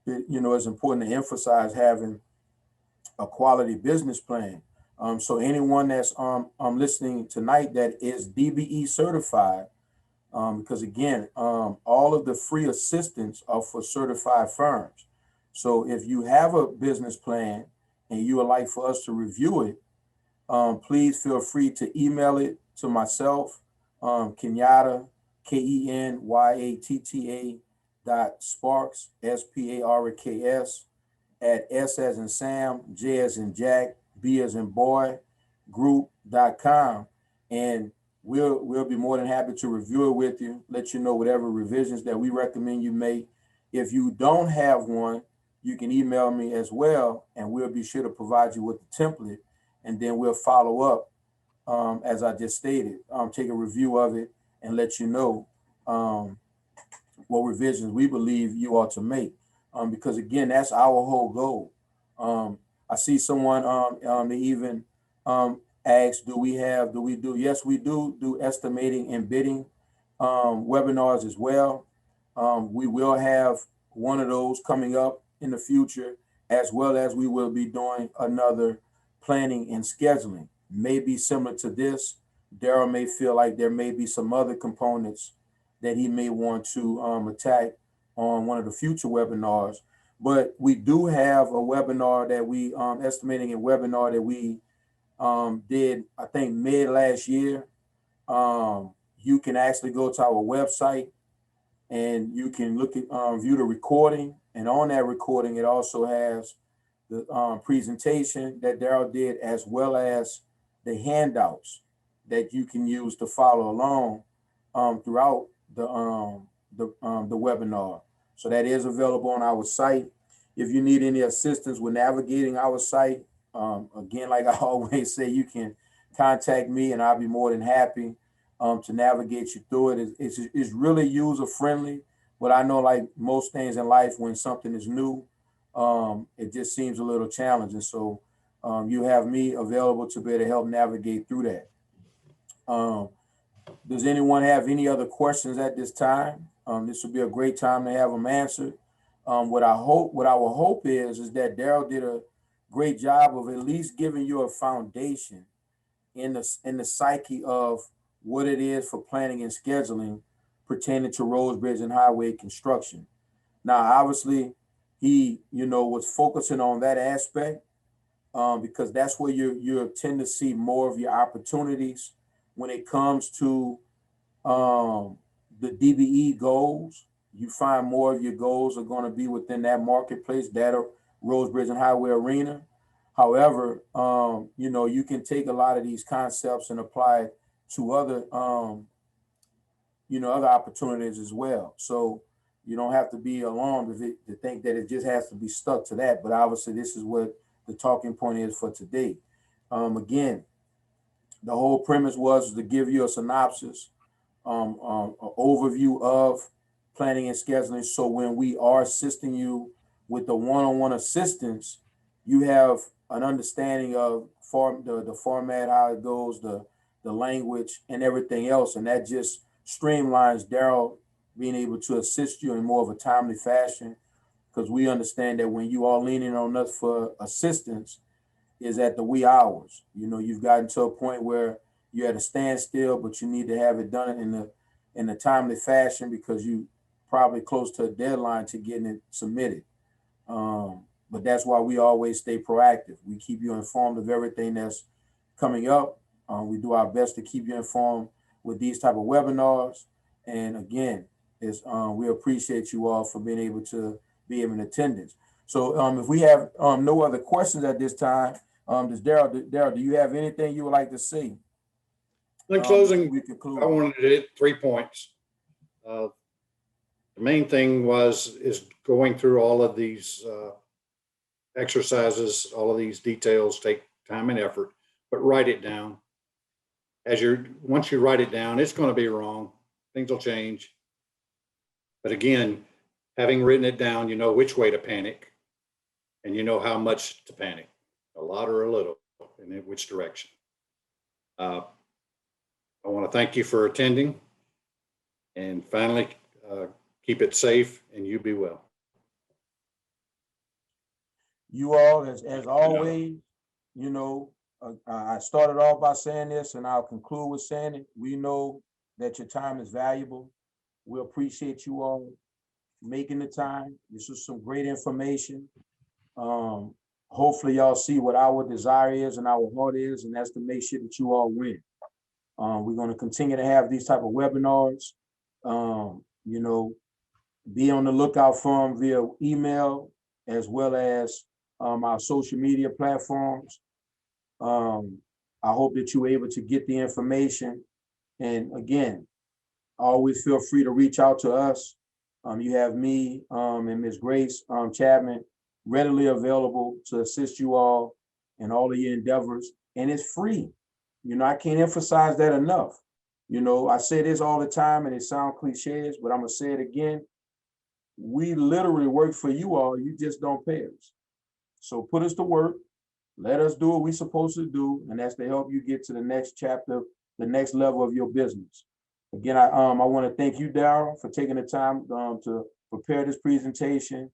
it's important to emphasize having a quality business plan. So anyone that's listening tonight that is DBE certified, because again, all of the free assistance are for certified firms. So if you have a business plan and you would like for us to review it, please feel free to email it to myself, Kenyatta, KENYATTA .Sparks, SPARKS, at S as in Sam, J as in Jack, B as in boy, group.com. And we'll be more than happy to review it with you, let you know whatever revisions that we recommend you make. If you don't have one, you can email me as well, and we'll be sure to provide you with the template, and then we'll follow up, as I just stated, take a review of it and let you know what revisions we believe you ought to make. Because again, that's our whole goal. I see someone they even asked, do we do? Yes, we do estimating and bidding webinars as well. We will have one of those coming up in the future, as well as we will be doing another planning and scheduling. Maybe similar to this. Daryl may feel like there may be some other components that he may want to attack on one of the future webinars. But we do have a webinar that we estimating a webinar that we did, I think, mid last year. You can actually go to our website and you can look at view the recording. And on that recording, it also has the presentation that Daryl did, as well as the handouts that you can use to follow along throughout the webinar. So that is available on our site. If you need any assistance with navigating our site, again, like I always say, you can contact me and I'll be more than happy to navigate you through it. It's really user friendly, but I know, like most things in life, when something is new, it just seems a little challenging. So you have me available to be able to help navigate through that. Does anyone have any other questions at this time? This would be a great time to have them answered. What our hope is that Daryl did a great job of at least giving you a foundation in the psyche of what it is for planning and scheduling pertaining to roads, bridge, and highway construction. Now, obviously, he was focusing on that aspect because that's where you tend to see more of your opportunities when it comes to the DBE goals. You find more of your goals are going to be within that marketplace, that roads, bridge, and highway arena. However, you can take a lot of these concepts and apply it to other, other opportunities as well. So you don't have to be alarmed to think that it just has to be stuck to that. But obviously, this is what the talking point is for today. Again, the whole premise was to give you a synopsis, an overview of planning and scheduling. So when we are assisting you with the one-on-one assistance, you have an understanding of the format, how it goes, the language, and everything else, and that just streamlines Daryl being able to assist you in more of a timely fashion, because we understand that when you are leaning on us for assistance is at the wee hours. You've gotten to a point where you're at a standstill, but you need to have it done in a timely fashion because you probably close to a deadline to getting it submitted. But that's why we always stay proactive. We keep you informed of everything that's coming up. We do our best to keep you informed with these type of webinars. And again, we appreciate you all for being able to be in attendance. So if we have no other questions at this time, does Daryl, do you have anything you would like to say? In closing, we conclude. I wanted to hit 3 points. The main thing is going through all of these exercises, all of these details take time and effort, but write it down. Once you write it down, it's going to be wrong. Things will change. But again, having written it down, you know which way to panic, and you know how much to panic, a lot or a little, and in which direction. I want to thank you for attending, and finally, keep it safe and you be well. You all, as always, you know, I started off by saying this, and I'll conclude with saying it. We know that your time is valuable. We appreciate you all making the time. This was some great information. Hopefully y'all see what our desire is and our heart is, and that's to make sure that you all win. We're going to continue to have these type of webinars. You know, be on the lookout for them via email as well as our social media platforms. I hope that you're able to get the information. And again, always feel free to reach out to us. You have me and Ms. Grace Chapman readily available to assist you all in all of your endeavors. And it's free. You know, I can't emphasize that enough. You know, I say this all the time and it sounds cliches, but I'm gonna say it again. We literally work for you all, you just don't pay us. So put us to work, let us do what we're supposed to do, and that's to help you get to the next chapter, the next level of your business. Again, I want to thank you, Daryl, for taking the time to prepare this presentation,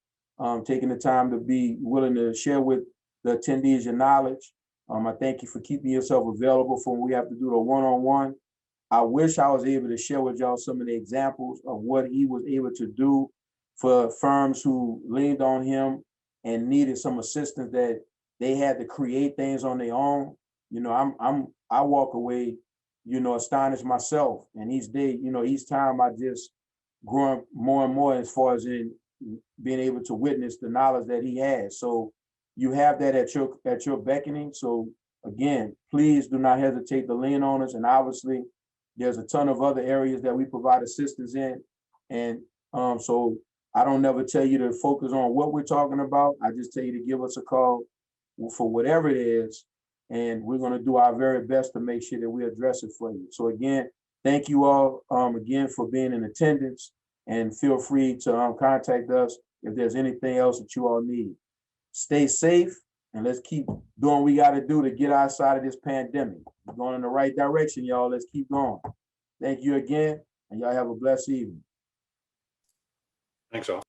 taking the time to be willing to share with the attendees your knowledge. I thank you for keeping yourself available for when we have to do the one-on-one. I wish I was able to share with y'all some of the examples of what he was able to do for firms who leaned on him and needed some assistance that they had to create things on their own. You know, I walk away, you know, astonished myself. And each day, you know, each time I just growing more and more as far as in being able to witness the knowledge that he has. So you have that at your beckoning. So again, please do not hesitate to lean on us. And obviously, there's a ton of other areas that we provide assistance in. And so I don't never tell you to focus on what we're talking about. I just tell you to give us a call for whatever it is. And we're going to do our very best to make sure that we address it for you. So again, thank you all again for being in attendance, and feel free to contact us if there's anything else that you all need. Stay safe, and let's keep doing what we got to do to get outside of this pandemic. We're going in the right direction, y'all. Let's keep going. Thank you again, and y'all have a blessed evening. Thanks all.